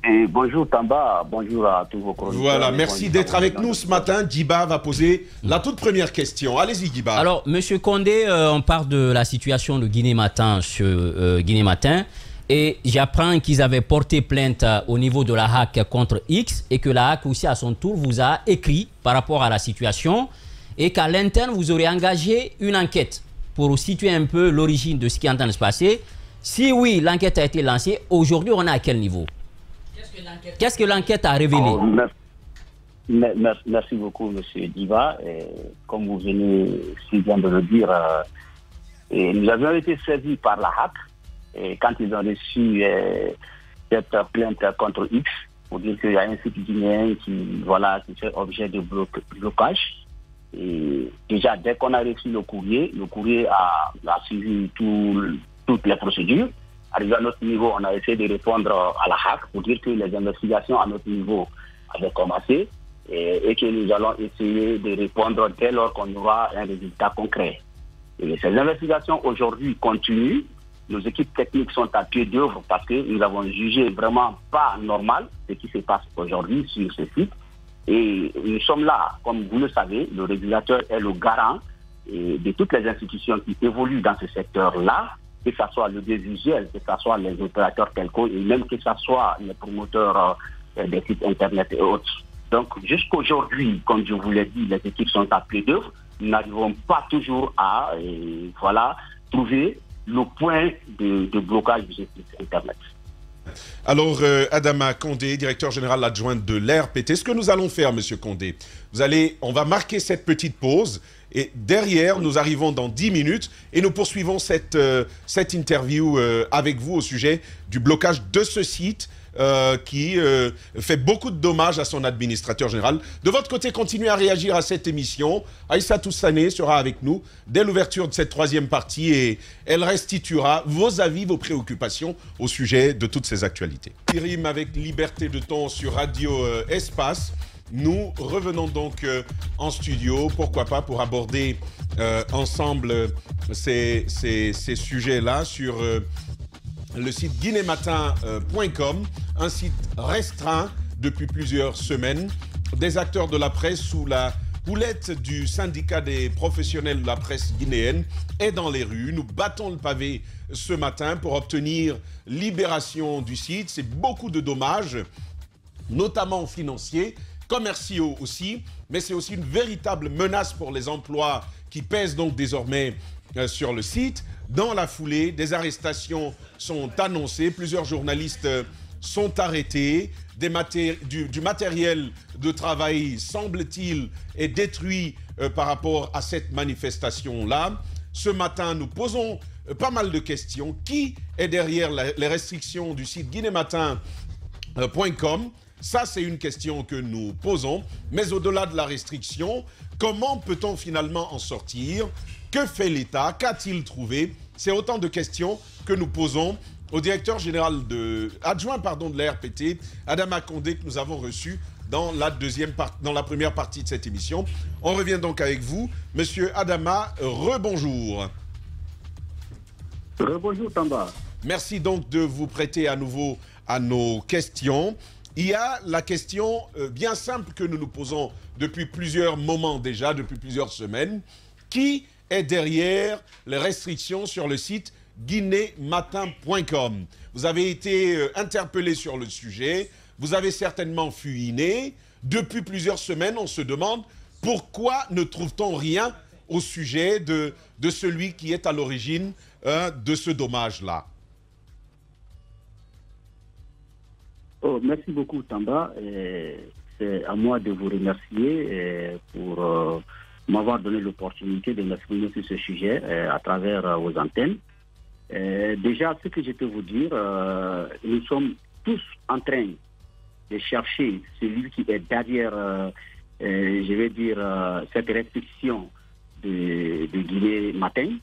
Et bonjour Tamba, bonjour à tous vos chroniqueurs. Voilà, merci d'être avec nous ce matin. Djiba va poser la toute première question. Allez-y Djiba. Alors, Monsieur Condé, on parle de la situation de Guinée Matin sur Guinée Matin. Et j'apprends qu'ils avaient porté plainte au niveau de la HAC contre X et que la HAC aussi à son tour vous a écrit par rapport à la situation et qu'à l'interne vous aurez engagé une enquête pour situer un peu l'origine de ce qui est en train de se passer. Si oui, l'enquête a été lancée, aujourd'hui on est à quel niveau? Qu'est-ce que l'enquête a révélé? Merci beaucoup, M. Diva. Comme vous venez si bien de le dire, nous avions été saisis par la HAC et quand ils ont reçu cette plainte contre X, pour dire qu'il y a un site guinéen qui fait objet de blocage. Et déjà, dès qu'on a reçu le courrier a suivi toutes les procédures. Arrivé à notre niveau, on a essayé de répondre à la HAC pour dire que les investigations à notre niveau avaient commencé et que nous allons essayer de répondre dès lors qu'on aura un résultat concret. Et ces investigations aujourd'hui continuent. Nos équipes techniques sont à pied d'œuvre parce que nous avons jugé vraiment pas normal ce qui se passe aujourd'hui sur ce site. Et nous sommes là, comme vous le savez, le régulateur est le garant de toutes les institutions qui évoluent dans ce secteur-là, que ce soit l'audiovisuel, que ce soit les opérateurs telco et même que ce soit les promoteurs des sites internet et autres. Donc jusqu'aujourd'hui, comme je vous l'ai dit, les équipes sont à pied d'œuvre. Nous n'arrivons pas toujours à trouver le point de blocage du site internet. Alors, Adama Condé, directeur général adjoint de l'RPT, ce que nous allons faire, Monsieur Condé, on va marquer cette petite pause et derrière, nous arrivons dans 10 minutes et nous poursuivons cette interview avec vous au sujet du blocage de ce site qui fait beaucoup de dommages à son administrateur général. De votre côté, continuez à réagir à cette émission. Aïssatou Sané sera avec nous dès l'ouverture de cette troisième partie et elle restituera vos avis, vos préoccupations au sujet de toutes ces actualités. Rime avec Liberté de ton sur Radio Espace. Nous revenons donc en studio, pourquoi pas, pour aborder ensemble ces sujets-là sur le site guinématin.com, un site restreint depuis plusieurs semaines. Des acteurs de la presse sous la houlette du syndicat des professionnels de la presse guinéenne est dans les rues. Nous battons le pavé ce matin pour obtenir libération du site. C'est beaucoup de dommages, notamment financiers, commerciaux aussi, mais c'est aussi une véritable menace pour les emplois qui pèsent donc désormais sur le site. Dans la foulée, des arrestations sont annoncées, plusieurs journalistes sont arrêtés, du matériel de travail, semble-t-il, est détruit par rapport à cette manifestation-là. Ce matin, nous posons pas mal de questions. Qui est derrière les restrictions du site guinématin.com? Ça, c'est une question que nous posons. Mais au-delà de la restriction, comment peut-on finalement en sortir? Que fait l'État? Qu'a-t-il trouvé? C'est autant de questions que nous posons au directeur général adjoint de la RPT, Adama Condé, que nous avons reçu dans la première partie de cette émission. On revient donc avec vous. Monsieur Adama, rebonjour. Rebonjour Tamba. Merci donc de vous prêter à nouveau à nos questions. Il y a la question bien simple que nous nous posons depuis plusieurs moments déjà, depuis plusieurs semaines. Qui est derrière les restrictions sur le site guinématin.com? Vous avez été interpellé sur le sujet, vous avez certainement fuiné. Depuis plusieurs semaines, on se demande pourquoi ne trouve-t-on rien au sujet de celui qui est à l'origine de ce dommage-là. Merci beaucoup Tamba. C'est à moi de vous remercier pour m'avoir donné l'opportunité de m'exprimer sur ce sujet à travers vos antennes. Déjà, ce que je peux vous dire, nous sommes tous en train de chercher celui qui est derrière, cette restriction de Guinée Matin.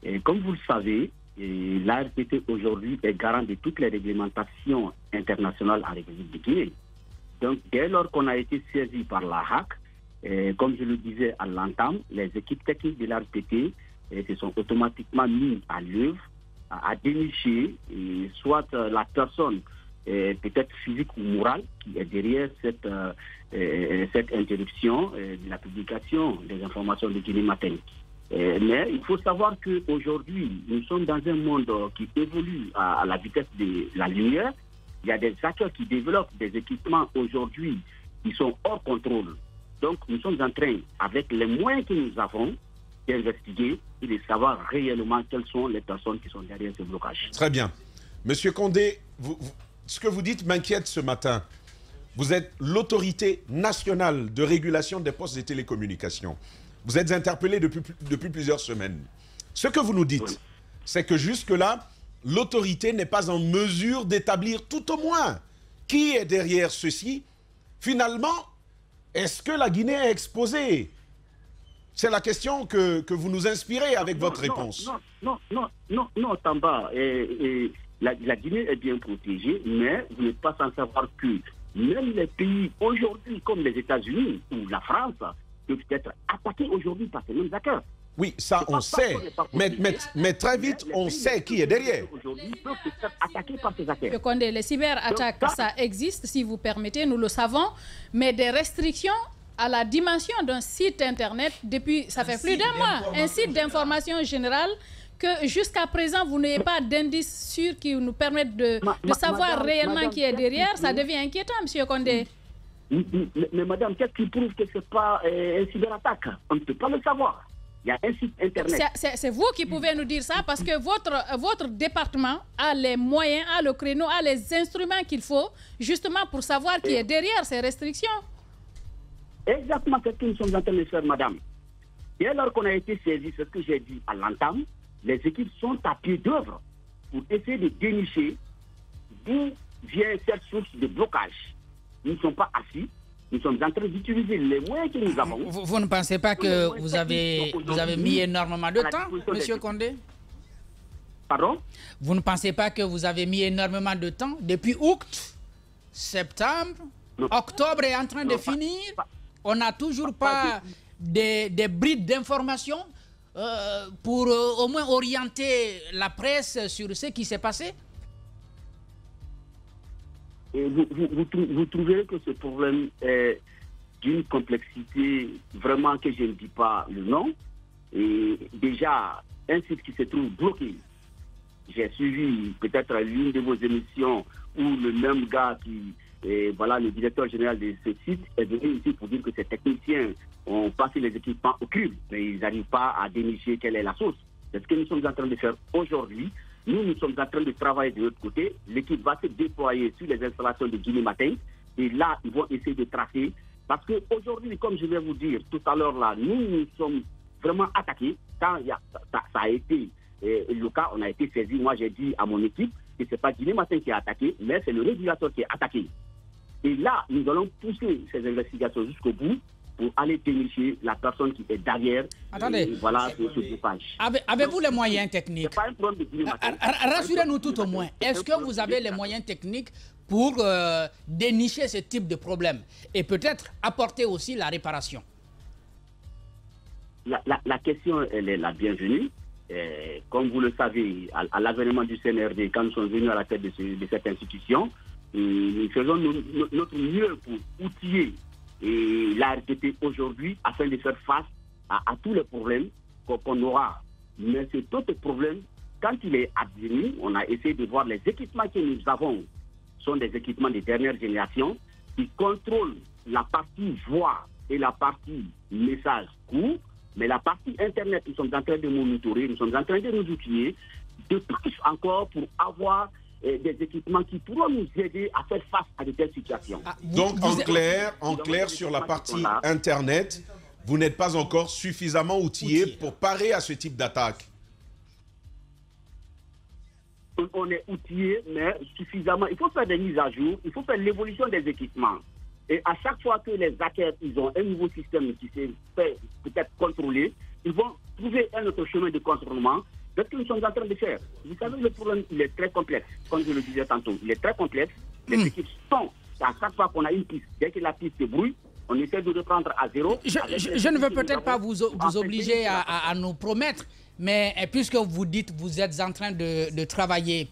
Et comme vous le savez, l'ARPT aujourd'hui est garant de toutes les réglementations internationales en République de Guinée. Donc, dès lors qu'on a été saisi par la HAC, comme je le disais à l'entame, les équipes techniques de l'ARPT se sont automatiquement mises à l'œuvre à dénicher soit la personne peut-être physique ou morale qui est derrière cette interruption de la publication des informations de Guinée Matin. Mais il faut savoir qu'aujourd'hui, nous sommes dans un monde qui évolue à la vitesse de la lumière. Il y a des acteurs qui développent des équipements aujourd'hui qui sont hors contrôle. Donc nous sommes en train, avec les moyens que nous avons, d'investiguer et de savoir réellement quelles sont les personnes qui sont derrière ce blocage. Très bien. Monsieur Condé, ce que vous dites m'inquiète ce matin. Vous êtes l'autorité nationale de régulation des postes de télécommunications. Vous êtes interpellé depuis plusieurs semaines. Ce que vous nous dites, c'est que jusque-là, l'autorité n'est pas en mesure d'établir tout au moins qui est derrière ceci. Finalement, est-ce que la Guinée est exposée? C'est la question que vous nous inspirez avec votre réponse. Non, Tamba. La Guinée est bien protégée, mais vous n'êtes pas sans savoir que même les pays aujourd'hui, comme les États-Unis ou la France, peuvent être attaqués aujourd'hui par ces mêmes acteurs. Oui, ça on sait, mais très vite on sait qui est derrière. Aujourd'hui, ils peuvent être attaqués par ces acteurs. Condé, les cyberattaques, ça existe, si vous permettez, nous le savons, mais des restrictions à la dimension d'un site internet depuis, ça fait plus d'un mois, un site d'information générale que jusqu'à présent vous n'avez pas d'indices sûrs qui nous permettent de savoir réellement qui est derrière, ça devient inquiétant, monsieur Condé. Mais madame, qu'est-ce qui prouve que ce n'est pas une cyberattaque? On ne peut pas le savoir. Il y a un site internet. C'est vous qui pouvez nous dire ça parce que votre département a les moyens, a le créneau, a les instruments qu'il faut justement pour savoir qui est derrière ces restrictions. Exactement ce que nous sommes en train de faire, madame. Et alors qu'on a été saisi, ce que j'ai dit à l'entame, les équipes sont à pied d'œuvre pour essayer de dénicher d'où vient cette source de blocage. Nous ne sommes pas assis, nous sommes en train d'utiliser les moyens que nous avons. Vous ne pensez pas que vous avez mis énormément de temps, monsieur Condé? Pardon? Vous ne pensez pas que vous avez mis énormément de temps depuis août, septembre, octobre est en train de finir? On n'a toujours pas des brides d'informations pour au moins orienter la presse sur ce qui s'est passé? Et vous trouverez que ce problème est d'une complexité vraiment que je ne dis pas le nom. Et déjà, un site qui se trouve bloqué. J'ai suivi peut-être l'une de vos émissions où le même gars le directeur général de ce site est venu ici pour dire que ces techniciens ont passé les équipements au crible, mais ils n'arrivent pas à dénicher quelle est la source. C'est ce que nous sommes en train de faire aujourd'hui. Nous sommes en train de travailler de l'autre côté. L'équipe va se déployer sur les installations de Guinée Matin. Et là, ils vont essayer de tracer. Parce qu'aujourd'hui, comme je vais vous dire tout à l'heure, là, nous sommes vraiment attaqués. Quand ça a été le cas, on a été saisi. Moi, j'ai dit à mon équipe que ce n'est pas Guinée Matin qui a attaqué, mais c'est le régulateur qui est attaqué. Et là, nous allons pousser ces investigations jusqu'au bout pour aller dénicher la personne qui est derrière. Attendez, ce dopage. Avez-vous les moyens techniques? C'est pas un problème de Guinée Matin. Rassurez-nous tout au moins. Est-ce que vous avez les moyens techniques pour dénicher ce type de problème et peut-être apporter aussi la réparation? La question, elle est la bienvenue. Comme vous le savez, à l'avènement du CNRD, quand nous sommes venus à la tête de cette institution, nous faisons notre mieux pour outiller la RTP aujourd'hui afin de faire face à tous les problèmes qu'on aura. Mais cet autre problème, quand il est advenu, on a essayé de voir les équipements que nous avons sont des équipements de dernière génération qui contrôlent la partie voix et la partie message court, mais la partie Internet, nous sommes en train de monitorer, nous sommes en train de nous outiller de plus encore pour avoir des équipements qui pourront nous aider à faire face à de telles situations. Donc, en clair, sur la partie Internet, vous n'êtes pas encore suffisamment outillé pour parer à ce type d'attaque. On est outillé, mais suffisamment. Il faut faire des mises à jour, il faut faire l'évolution des équipements. Et à chaque fois que les hackers, ils ont un nouveau système qui s'est fait peut-être contrôler, ils vont trouver un autre chemin de contournement. C'est ce que nous sommes en train de faire. Vous savez, le problème, il est très complexe. Comme je le disais tantôt, il est très complexe. Les équipes sont, à chaque fois qu'on a une piste, dès que la piste se brouille, on essaie de reprendre à zéro. Je ne veux peut-être pas vous obliger à nous promettre, mais puisque vous dites que vous êtes en train de travailler,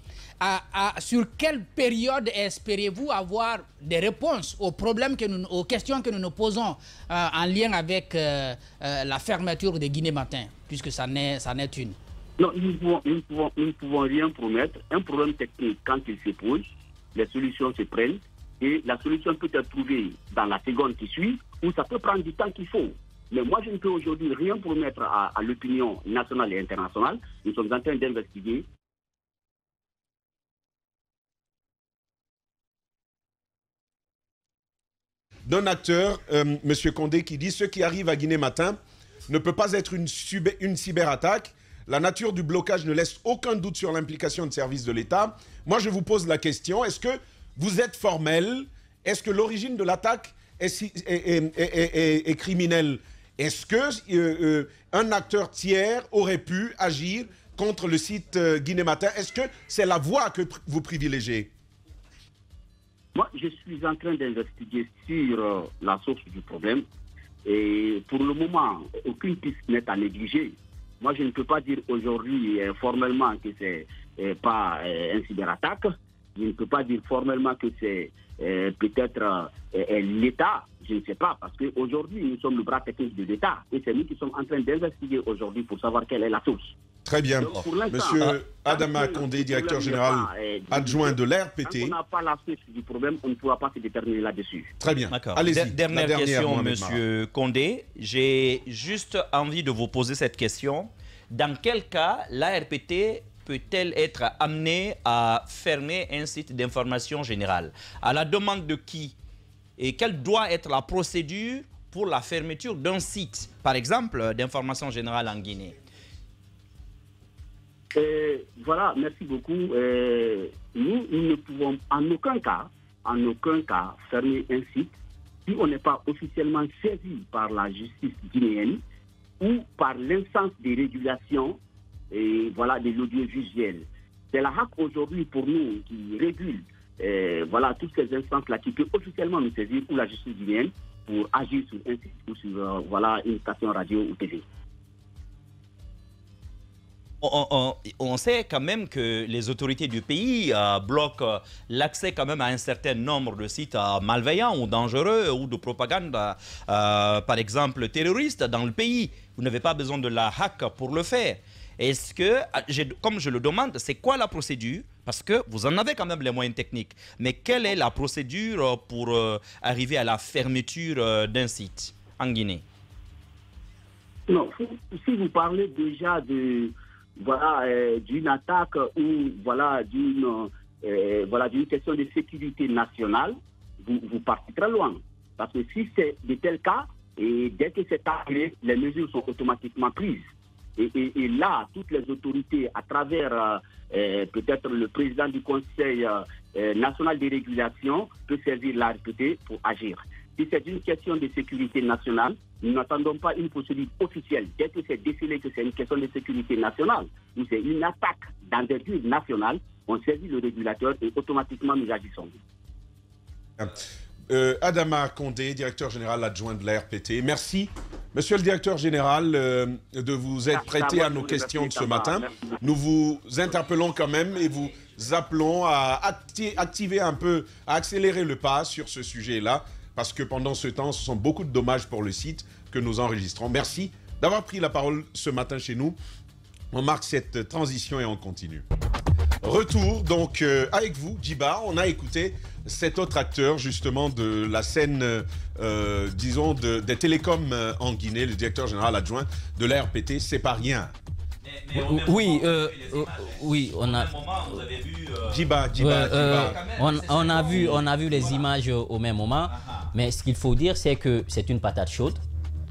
sur quelle période espérez-vous avoir des réponses aux problèmes aux questions que nous nous posons en lien avec la fermeture de Guinée Matin, puisque ça n'est une? Non, nous ne pouvons rien promettre. Un problème technique, quand il se pose, les solutions se prennent et la solution peut être trouvée dans la seconde qui suit ou ça peut prendre du temps qu'il faut. Mais moi, je ne peux aujourd'hui rien promettre à l'opinion nationale et internationale. Nous sommes en train d'investiguer. D'un acteur, M. Condé, qui dit « Ce qui arrive à Guinée Matin ne peut pas être une cyberattaque. La nature du blocage ne laisse aucun doute sur l'implication de services de l'État. » Moi, je vous pose la question, est-ce que vous êtes formel? Est-ce que l'origine de l'attaque est criminelle? Est-ce qu'un acteur tiers aurait pu agir contre le site Guinée Matin? Est-ce que c'est la voie que vous privilégiez? Moi, je suis en train d'investiguer sur la source du problème. Et pour le moment, aucune piste n'est à négliger. Moi, je ne peux pas dire aujourd'hui formellement que c'est pas un cyberattaque. Je ne peux pas dire formellement que c'est peut-être l'État. Je ne sais pas, parce qu'aujourd'hui, nous sommes le bras technique de l'État. Et c'est nous qui sommes en train d'investiguer aujourd'hui pour savoir quelle est la source. Très bien. Monsieur Adama Condé, directeur général adjoint de l'ARPT. Quand on n'a pas la source du problème, on ne pourra pas se déterminer là-dessus. Très bien. Allez-y. Dernière question, Monsieur Condé. J'ai juste envie de vous poser cette question. Dans quel cas l'ARPT peut-elle être amenée à fermer un site d'information générale? À la demande de qui? Et quelle doit être la procédure pour la fermeture d'un site, par exemple, d'information générale en Guinée? Voilà, merci beaucoup. Nous ne pouvons en aucun cas fermer un site si on n'est pas officiellement saisi par la justice guinéenne ou par l'instance de régulation de l'audiovisuel. C'est la HAC aujourd'hui pour nous qui régule toutes ces instances-là qui peuvent officiellement nous saisir ou la justice guinéenne pour agir sur un site ou sur une station radio ou TV. On sait quand même que les autorités du pays bloquent l'accès quand même à un certain nombre de sites malveillants ou dangereux ou de propagande, par exemple terroriste dans le pays. Vous n'avez pas besoin de la HAC pour le faire. Est-ce que, comme je le demande, c'est quoi la procédure? Parce que vous en avez quand même les moyens techniques. Mais quelle est la procédure pour arriver à la fermeture d'un site en Guinée? Non, si vous parlez déjà d'une attaque ou d'une question de sécurité nationale, vous partez très loin. Parce que si c'est de tels cas, et dès que c'est arrivé, les mesures sont automatiquement prises. Et là, toutes les autorités, à travers peut-être le président du Conseil national de régulation, peut servir l'ARPT pour agir. Si c'est une question de sécurité nationale, nous n'attendons pas une procédure officielle. Dès que c'est décelé que c'est une question de sécurité nationale ou c'est une attaque d'envergure nationale, on saisit le régulateur et automatiquement nous agissons. Adama Condé, directeur général adjoint de l'ARPT. Merci, monsieur le directeur général, de vous être prêté à nos questions de ce matin. Nous vous interpellons quand même et vous appelons à activer un peu, à accélérer le pas sur ce sujet-là, parce que pendant ce temps, ce sont beaucoup de dommages pour le site que nous enregistrons. Merci d'avoir pris la parole ce matin chez nous. On marque cette transition et on continue. Retour donc avec vous, Djiba. On a écouté cet autre acteur justement de la scène, disons, des télécoms en Guinée, le directeur général adjoint de l'ARPT. C'est pas rien. Oui, on a. Djiba. On a vu les images au même moment, mais ce qu'il faut dire, c'est que c'est une patate chaude.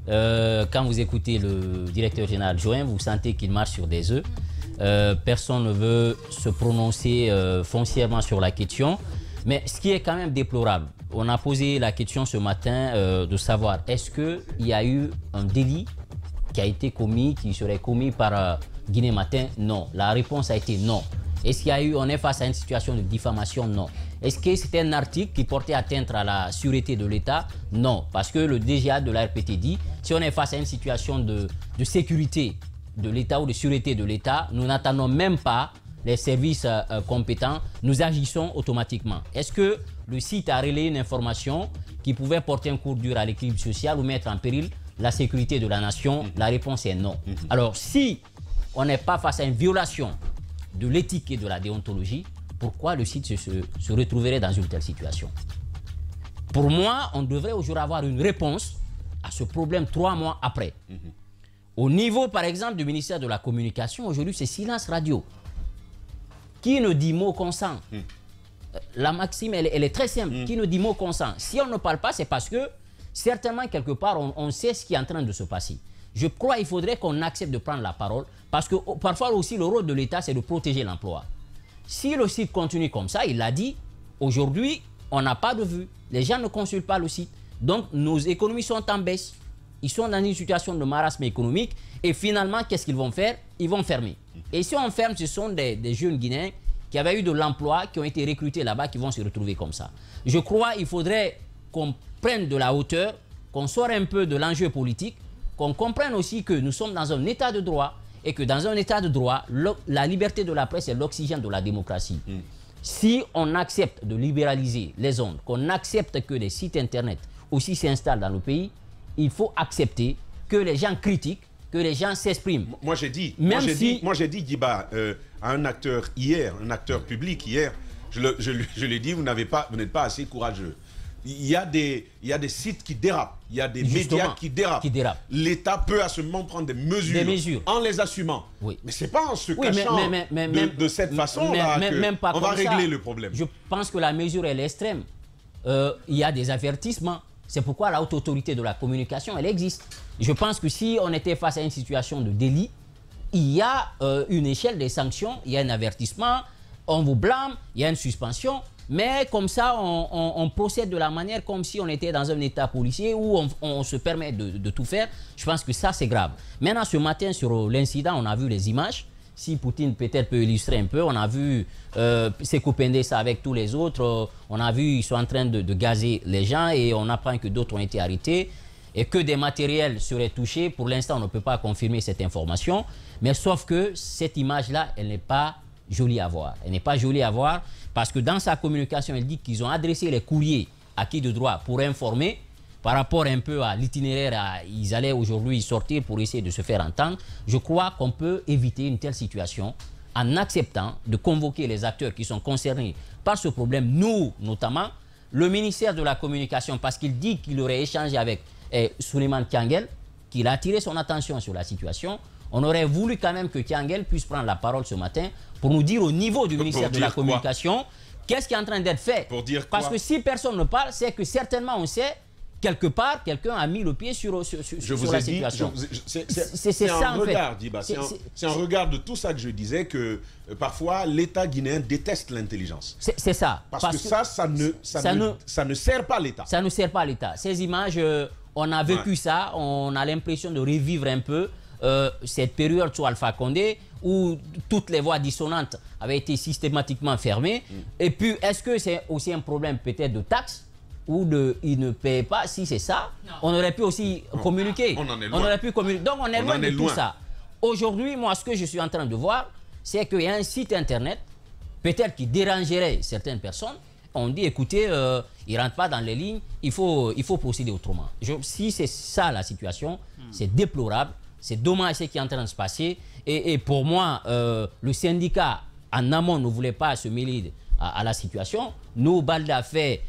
Quand vous écoutez le directeur général adjoint, vous sentez qu'il marche sur des œufs. Personne ne veut se prononcer foncièrement sur la question. Mais ce qui est quand même déplorable, on a posé la question ce matin de savoir est-ce qu'il y a eu un délit qui a été commis, qui serait commis par Guinée Matin? Non. La réponse a été non. Est-ce qu'il y a eu, on est face à une situation de diffamation? Non. Est-ce que c'était un article qui portait atteinte à la sûreté de l'État? Non. Parce que le DGA de l'ARPT dit, si on est face à une situation de sécurité de l'État ou de sûreté de l'État, nous n'attendons même pas les services compétents, nous agissons automatiquement. Est-ce que le site a relayé une information qui pouvait porter un coup dur à l'équilibre social ou mettre en péril la sécurité de la nation? La réponse est non. Alors, si on n'est pas face à une violation de l'éthique et de la déontologie, pourquoi le site se retrouverait dans une telle situation? Pour moi, on devrait aujourd'hui avoir une réponse à ce problème 3 mois après. Au niveau, par exemple, du ministère de la Communication, aujourd'hui, c'est silence radio. Qui ne dit mot consent? La maxime, elle est très simple. Qui ne dit mot consent? Si on ne parle pas, c'est parce que, certainement, quelque part, on sait ce qui est en train de se passer. Je crois qu'il faudrait qu'on accepte de prendre la parole, parce que parfois aussi, le rôle de l'État, c'est de protéger l'emploi. Si le site continue comme ça, il l'a dit, aujourd'hui, on n'a pas de vue. Les gens ne consultent pas le site. Donc, nos économies sont en baisse. Ils sont dans une situation de marasme économique. Et finalement, qu'est-ce qu'ils vont faire? Ils vont fermer. Et si on ferme, ce sont des jeunes Guinéens qui avaient eu de l'emploi, qui ont été recrutés là-bas, qui vont se retrouver comme ça. Je crois qu'il faudrait qu'on prenne de la hauteur, qu'on sorte un peu de l'enjeu politique, qu'on comprenne aussi que nous sommes dans un état de droit et que dans un état de droit, la liberté de la presse est l'oxygène de la démocratie. Si on accepte de libéraliser les ondes, qu'on accepte que les sites internet aussi s'installent dans le pays, il faut accepter que les gens critiquent, que les gens s'expriment. Moi j'ai dit, Guiba, à un acteur hier, un acteur public hier, je l'ai dit, vous n'êtes pas assez courageux. Il y a des sites qui dérapent, il y a des médias qui dérapent. L'État peut à ce moment prendre des mesures en les assumant. Oui. Mais c'est pas en se cachant de cette façon-là qu'on va régler le problème. Je pense que la mesure elle est extrême. Il y a des avertissements. C'est pourquoi la haute autorité de la communication, elle existe. Je pense que si on était face à une situation de délit, il y a une échelle des sanctions, il y a un avertissement, on vous blâme, il y a une suspension. Mais comme ça, on procède de la manière comme si on était dans un état policier où on se permet de tout faire. Je pense que ça, c'est grave. Maintenant, ce matin, sur l'incident, on a vu les images. Si Poutine peut-être peut illustrer un peu, on a vu Sékou Pendessa avec tous les autres. On a vu ils sont en train de gazer les gens et on apprend que d'autres ont été arrêtés et que des matériels seraient touchés. Pour l'instant, on ne peut pas confirmer cette information. Mais sauf que cette image-là, elle n'est pas jolie à voir. Elle n'est pas jolie à voir parce que dans sa communication, elle dit qu'ils ont adressé les courriers à qui de droit pour informer par rapport un peu à l'itinéraire. Ils allaient aujourd'hui sortir pour essayer de se faire entendre. Je crois qu'on peut éviter une telle situation en acceptant de convoquer les acteurs qui sont concernés par ce problème. Nous, notamment, le ministère de la Communication, parce qu'il dit qu'il aurait échangé avec Souleymane Tiangel, qu'il a attiré son attention sur la situation. On aurait voulu quand même que Tiangel puisse prendre la parole ce matin pour nous dire au niveau du ministère de la Communication qu'est-ce qui est en train d'être fait. Parce que si personne ne parle, c'est que certainement on sait quelque part, quelqu'un a mis le pied sur la situation. C'est un regard, Diba. C'est un regard de tout ça que je disais que parfois l'État guinéen déteste l'intelligence. C'est ça. Parce que ça ne sert pas l'État. Ça ne sert pas l'État. Ces images, on a vécu ça, on a l'impression de revivre un peu cette période sous Alpha Condé où toutes les voies dissonantes avaient été systématiquement fermées. Et puis, est-ce que c'est aussi un problème peut-être de taxes ou ils ne paient pas? Si c'est ça, on aurait pu aussi communiquer. On en est loin. On aurait pu communiquer. Donc, on est loin de tout ça. Aujourd'hui, moi, ce que je suis en train de voir, c'est qu'il y a un site internet, peut-être qui dérangerait certaines personnes. On dit, écoutez, ils ne rentrent pas dans les lignes, il faut procéder autrement. Si c'est ça la situation, c'est déplorable. C'est dommage ce qui est en train de se passer. Et pour moi, le syndicat, en amont, ne voulait pas se mêler à la situation. Nous, Balda a fait,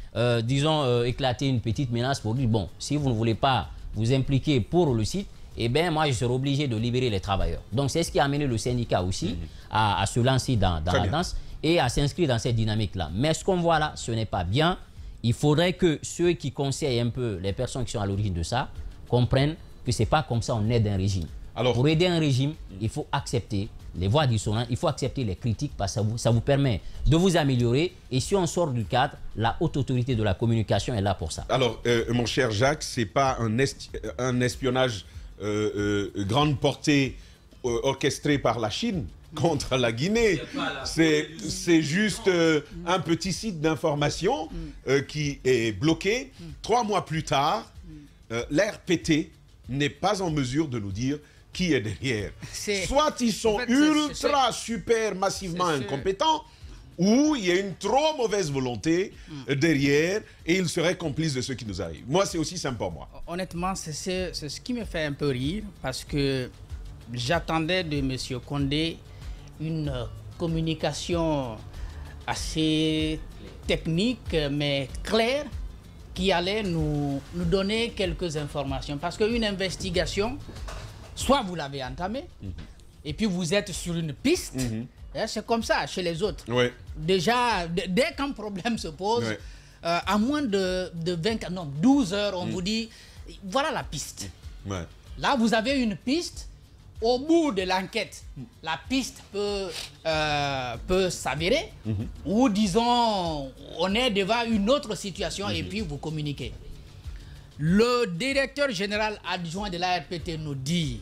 éclater une petite menace pour dire, bon, si vous ne voulez pas vous impliquer pour le site, eh bien, moi, je serai obligé de libérer les travailleurs. Donc, c'est ce qui a amené le syndicat aussi à se lancer dans la danse et à s'inscrire dans cette dynamique-là. Mais ce qu'on voit là, ce n'est pas bien. Il faudrait que ceux qui conseillent un peu les personnes qui sont à l'origine de ça comprennent que ce n'est pas comme ça on aide un régime. Alors, pour aider un régime, il faut accepter les voix dissonantes, il faut accepter les critiques parce que ça vous permet de vous améliorer. Et si on sort du cadre, la haute autorité de la communication est là pour ça. Alors, mon cher Jacques, ce n'est pas un espionnage grande portée orchestré par la Chine contre la Guinée. C'est juste un petit site d'information qui est bloqué. 3 mois plus tard, l'RPT n'est pas en mesure de nous dire qui est derrière. C'est- Soit ils sont en fait, ultra, super, massivement c'est- incompétents, ou il y a une trop mauvaise volonté derrière et ils seraient complices de ce qui nous arrive. Moi, c'est aussi simple pour moi. Honnêtement, c'est ce qui me fait un peu rire parce que j'attendais de M. Condé une communication assez technique mais claire qui allait nous donner quelques informations. Parce qu'une investigation, soit vous l'avez entamée et puis vous êtes sur une piste, hein, c'est comme ça chez les autres. Ouais. Déjà, dès qu'un problème se pose, Ouais. à moins de 12 heures, on vous dit, voilà la piste. Ouais. Là, vous avez une piste. Au bout de l'enquête, la piste peut s'avérer. Ou disons, on est devant une autre situation et puis vous communiquez. Le directeur général adjoint de l'ARPT nous dit,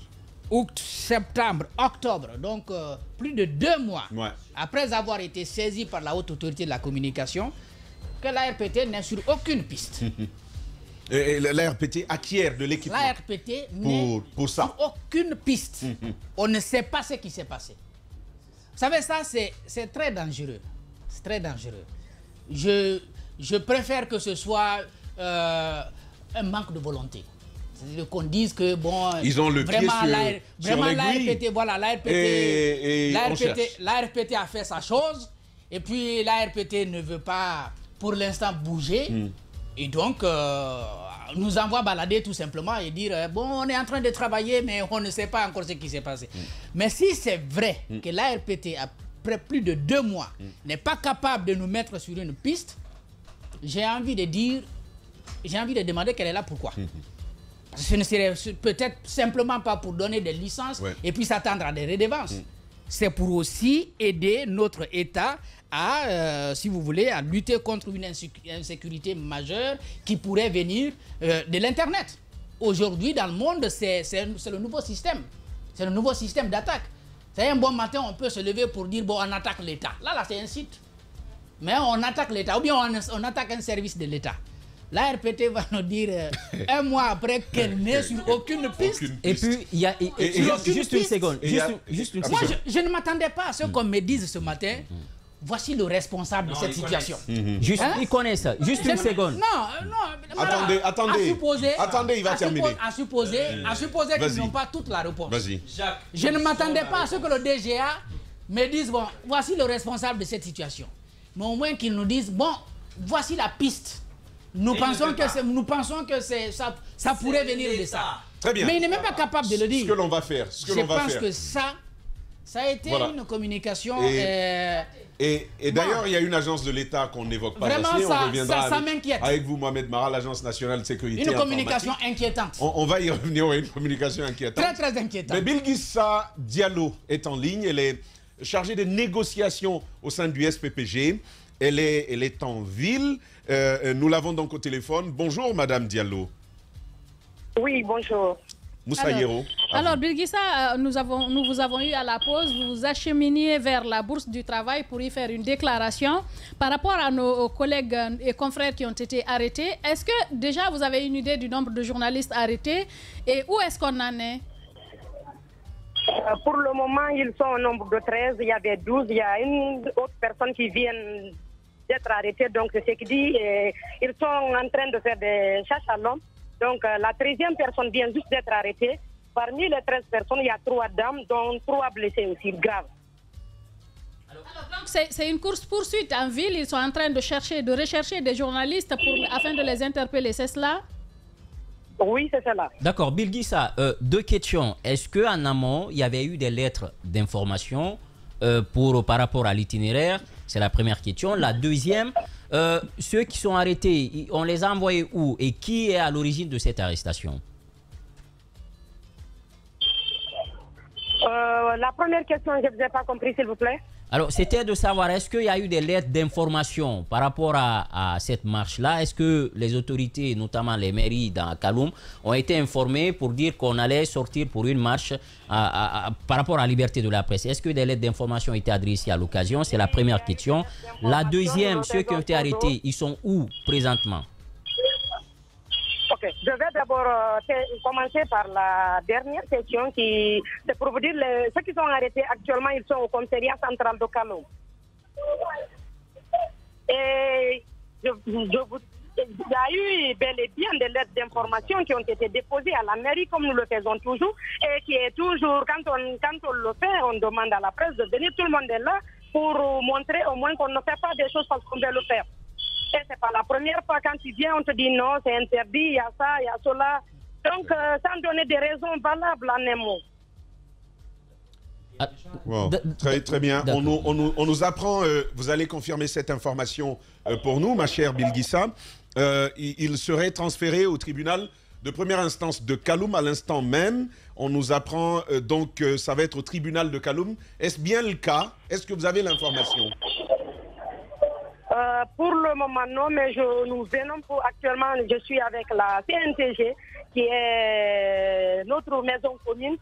août, septembre, octobre, donc plus de 2 mois, Ouais. après avoir été saisi par la haute autorité de la communication, que l'ARPT n'est sur aucune piste. Et l'ARPT acquiert de l'équipement L'ARPT n'est pour ça. sur aucune piste. On ne sait pas ce qui s'est passé. Vous savez, ça, c'est très dangereux. C'est très dangereux. Je préfère que ce soit un manque de volonté. C'est-à-dire qu'on dise que, bon, Ils ont le pied vraiment sur l'aiguille. l'ARPT, voilà, Et on cherche. l'ARPT a fait sa chose, et puis l'ARPT ne veut pas, pour l'instant, bouger. Et donc, nous envoie balader tout simplement et dire, bon, on est en train de travailler, mais on ne sait pas encore ce qui s'est passé. Mais si c'est vrai que l'ARPT, après plus de 2 mois, n'est pas capable de nous mettre sur une piste, j'ai envie de demander quelle est là pourquoi. Ce ne serait peut-être simplement pas pour donner des licences et puis s'attendre à des redevances. C'est pour aussi aider notre État à, si vous voulez, à lutter contre une insécurité majeure qui pourrait venir de l'Internet. Aujourd'hui, dans le monde, c'est le nouveau système. C'est le nouveau système d'attaque. C'est un bon matin, on peut se lever pour dire, bon, on attaque l'État. Là, c'est un site. Mais on attaque l'État, ou bien on attaque un service de l'État. La RPT va nous dire un mois après qu'elle n'est sur aucune piste. Et puis, il y a juste une seconde. Juste une Moi, seconde. je ne m'attendais pas à ce qu'on me dise ce matin. Voici le responsable de cette situation. Juste, Hein? ils connaissent ça. Juste une seconde. Non. Attendez, attendez, il va terminer. À supposer qu'ils Vas-y. n'ont pas toute la réponse. Vas-y. Je ne m'attendais pas à ce que le DGA me dise, bon, voici le responsable de cette situation. Mais au moins qu'ils nous disent, bon, voici la piste. Nous pensons que ça pourrait venir de ça. Très bien. Mais il n'est même pas capable de le dire. Ce que l'on va faire. Je pense que ça a été une communication. Et d'ailleurs, il y a une agence de l'État qu'on n'évoque pas Vraiment, assez. ça- On reviendra ça m'inquiète. avec vous, Mohamed Mara, l'Agence nationale de sécurité Une communication informatique. inquiétante. On va y revenir, une communication inquiétante. Très, très inquiétante. Mais Bilguissa Diallo est en ligne. Elle est chargée des négociations au sein du SPPG. Elle est en ville. Nous l'avons donc au téléphone. Bonjour, Madame Diallo. Oui, bonjour. Moussa Yero. Alors, Bilguissa, nous vous avons eu à la pause. Vous vous acheminiez vers la Bourse du Travail pour y faire une déclaration. Par rapport à nos collègues et confrères qui ont été arrêtés, est-ce que déjà vous avez une idée du nombre de journalistes arrêtés et où est-ce qu'on en est? Pour le moment, ils sont au nombre de 13. Il y avait 12. Il y a une autre personne qui vient d'être arrêtée. Donc, c'est ce qui dit. Ils sont en train de faire des chasses à l'homme. Donc, la 13e personne vient juste d'être arrêtée. Parmi les 13 personnes, il y a 3 dames, dont 3 blessés aussi, graves. Alors, donc, c'est une course-poursuite en ville. Ils sont en train de rechercher des journalistes afin de les interpeller. C'est cela? Oui, c'est cela. D'accord, Bilguissa, 2 questions. Est-ce qu'en amont, il y avait eu des lettres d'information par rapport à l'itinéraire? C'est la première question. La deuxième, ceux qui sont arrêtés, on les a envoyés où et qui est à l'origine de cette arrestation? La première question, je ne vous ai pas compris, s'il vous plaît. Alors, c'était de savoir, est-ce qu'il y a eu des lettres d'information par rapport à cette marche-là? Est-ce que les autorités, notamment les mairies dans Kaloum, ont été informées pour dire qu'on allait sortir pour une marche par rapport à la liberté de la presse? Est-ce que des lettres d'information ont été adressées à l'occasion? C'est la première question. La deuxième, ceux qui ont été arrêtés, ils sont où présentement? Ok, Ok, je vais d'abord commencer par la dernière question c'est pour vous dire, ceux qui sont arrêtés actuellement, ils sont au commissariat central de Kaloum. Et il y a eu bel et bien des lettres d'information qui ont été déposées à la mairie, comme nous le faisons toujours, et qui est toujours, quand on le fait, on demande à la presse de venir, tout le monde est là pour montrer au moins qu'on ne fait pas des choses parce qu'on veut le faire. Et c'est pas la première fois, quand tu viens, on te dit non, c'est interdit, il y a ça, il y a cela. Donc, sans donner des raisons valables à Nemo. Wow. Très bien. On nous apprend, vous allez confirmer cette information pour nous, ma chère Bilguissa. Il serait transféré au tribunal de première instance de Kaloum à l'instant même. On nous apprend donc ça va être au tribunal de Kaloum. Est-ce bien le cas? Est-ce que vous avez l'information? Pour le moment, non, mais nous venons actuellement, je suis avec la CNTG, qui est notre maison commune.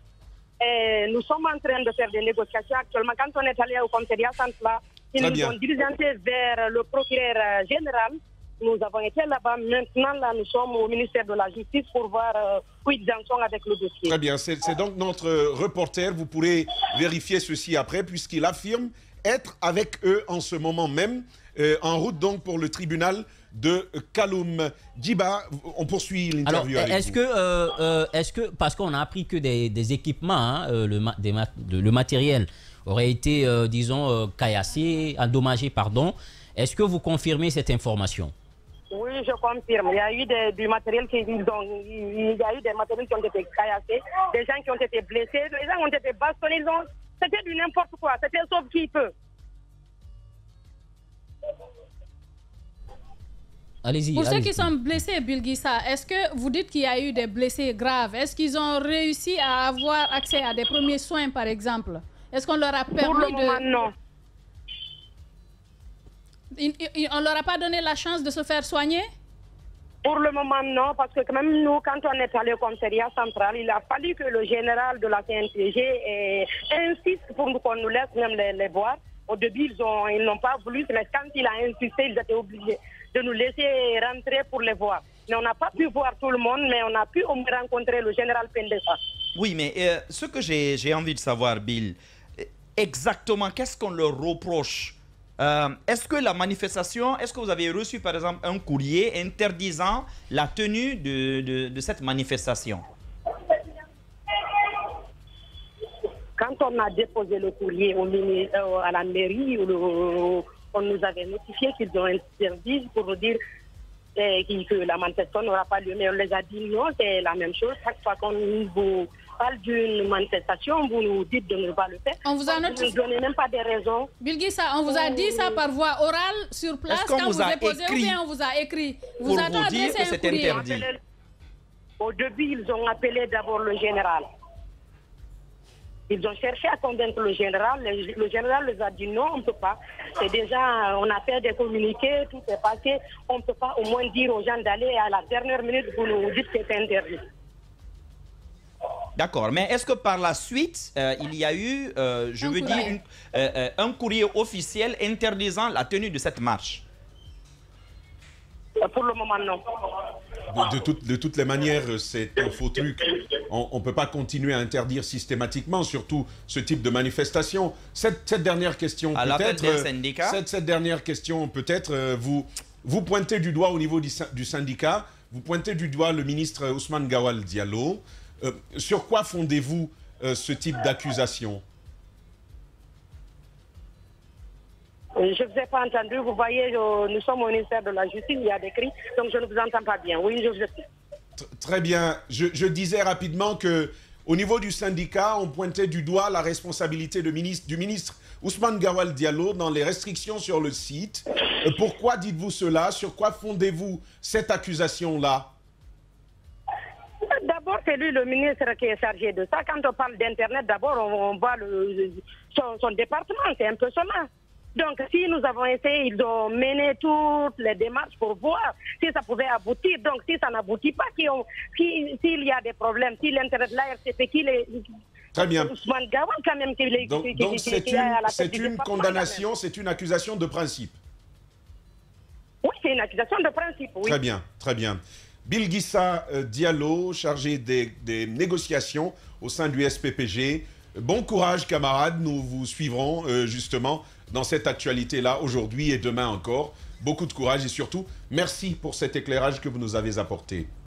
Et nous sommes en train de faire des négociations actuellement. Quand on est allé au commissariat central, ils nous ont dirigé vers le procureur général. Nous avons été là-bas. Maintenant, là, nous sommes au ministère de la Justice pour voir où ils en sont avec le dossier. Très bien. C'est donc notre reporter. Vous pourrez vérifier ceci après, puisqu'il affirme être avec eux en ce moment même, en route donc pour le tribunal de Kaloum. Djiba, on poursuit l'interview avec vous. Est-ce que, parce qu'on a appris que des équipements, hein, le matériel aurait été, disons, caillassé, endommagé, pardon, est-ce que vous confirmez cette information? Oui, je confirme. Il y a eu du matériel il y a eu des matériels qui ont été caillassés, des gens qui ont été blessés, les gens ont été bastonnés. C'était du n'importe quoi. C'était sauf qui peut. Allez-y. Pour ceux qui sont blessés, Bilguissa, est-ce que vous dites qu'il y a eu des blessés graves? Est-ce qu'ils ont réussi à avoir accès à des premiers soins, par exemple? Est-ce qu'on leur a permis Pour le moment, non. On leur a pas donné la chance de se faire soigner? Pour le moment, non, parce que quand même, nous, quand on est allé au commissariat central, il a fallu que le général de la CNTG insiste pour qu'on nous laisse même les voir. Au début, ils n'ont pas voulu, mais quand il a insisté, ils étaient obligés de nous laisser rentrer pour les voir. Mais on n'a pas pu voir tout le monde, mais on a pu au moins rencontrer le général Pendessa. Oui, mais ce que j'ai envie de savoir, Bill, exactement, qu'est-ce qu'on leur reproche? Est-ce que la manifestation, est-ce que vous avez reçu par exemple un courrier interdisant la tenue de cette manifestation? Quand on a déposé le courrier à la mairie, on nous avait notifié qu'ils ont interdit pour nous dire que la manifestation n'aura pas lieu. Mais on les a dit non, c'est la même chose. Chaque fois qu'on vous parle d'une manifestation, vous nous dites de ne pas le faire. On vous a notifié. Vous ne donnez même pas des raisons. Bilguissa, on vous a dit ça par voie orale sur place quand vous déposez ou bien on vous a écrit? Vous a dire que c'est interdit. Au début, ils ont appelé d'abord le général. Ils ont cherché à convaincre le général. Le général les a dit non, on ne peut pas. C'est déjà, on a fait des communiqués, tout est passé. On ne peut pas au moins dire aux gens d'aller à la dernière minute, vous nous dites que c'est interdit. D'accord, mais est-ce que par la suite, il y a eu, un courrier officiel interdisant la tenue de cette marche? Pour le moment, non. De toutes les manières, c'est un faux truc. On ne peut pas continuer à interdire systématiquement, surtout ce type de manifestation. Cette dernière question, peut-être... Cette dernière question, peut-être, vous pointez du doigt au niveau du syndicat, vous pointez du doigt le ministre Ousmane Gawal Diallo. Sur quoi fondez-vous ce type d'accusation? Je ne vous ai pas entendu. Vous voyez, nous sommes au ministère de la Justice, il y a des cris, donc je ne vous entends pas bien. Oui, je vous écoute. Très bien. Je disais rapidement qu'au niveau du syndicat, on pointait du doigt la responsabilité du ministre Ousmane Gawal Diallo dans les restrictions sur le site. Pourquoi dites-vous cela? Sur quoi fondez-vous cette accusation-là? D'abord, c'est lui le ministre qui est chargé de ça. Quand on parle d'Internet, d'abord, on voit son département, c'est un peu cela. Donc, si nous avons essayé, ils ont mené toutes les démarches pour voir si ça pouvait aboutir. Donc, si ça n'aboutit pas, s'il y a des problèmes, si l'Internet, la RCP, très bien. Ousmane Gawal, quand même, donc c'est une condamnation, c'est une accusation de principe. Oui, c'est une accusation de principe, oui. Très bien, très bien. Bilguissa Diallo, chargé des négociations au sein du SPPG. Bon courage, camarades. Nous vous suivrons justement dans cette actualité-là aujourd'hui et demain encore. Beaucoup de courage et surtout, merci pour cet éclairage que vous nous avez apporté.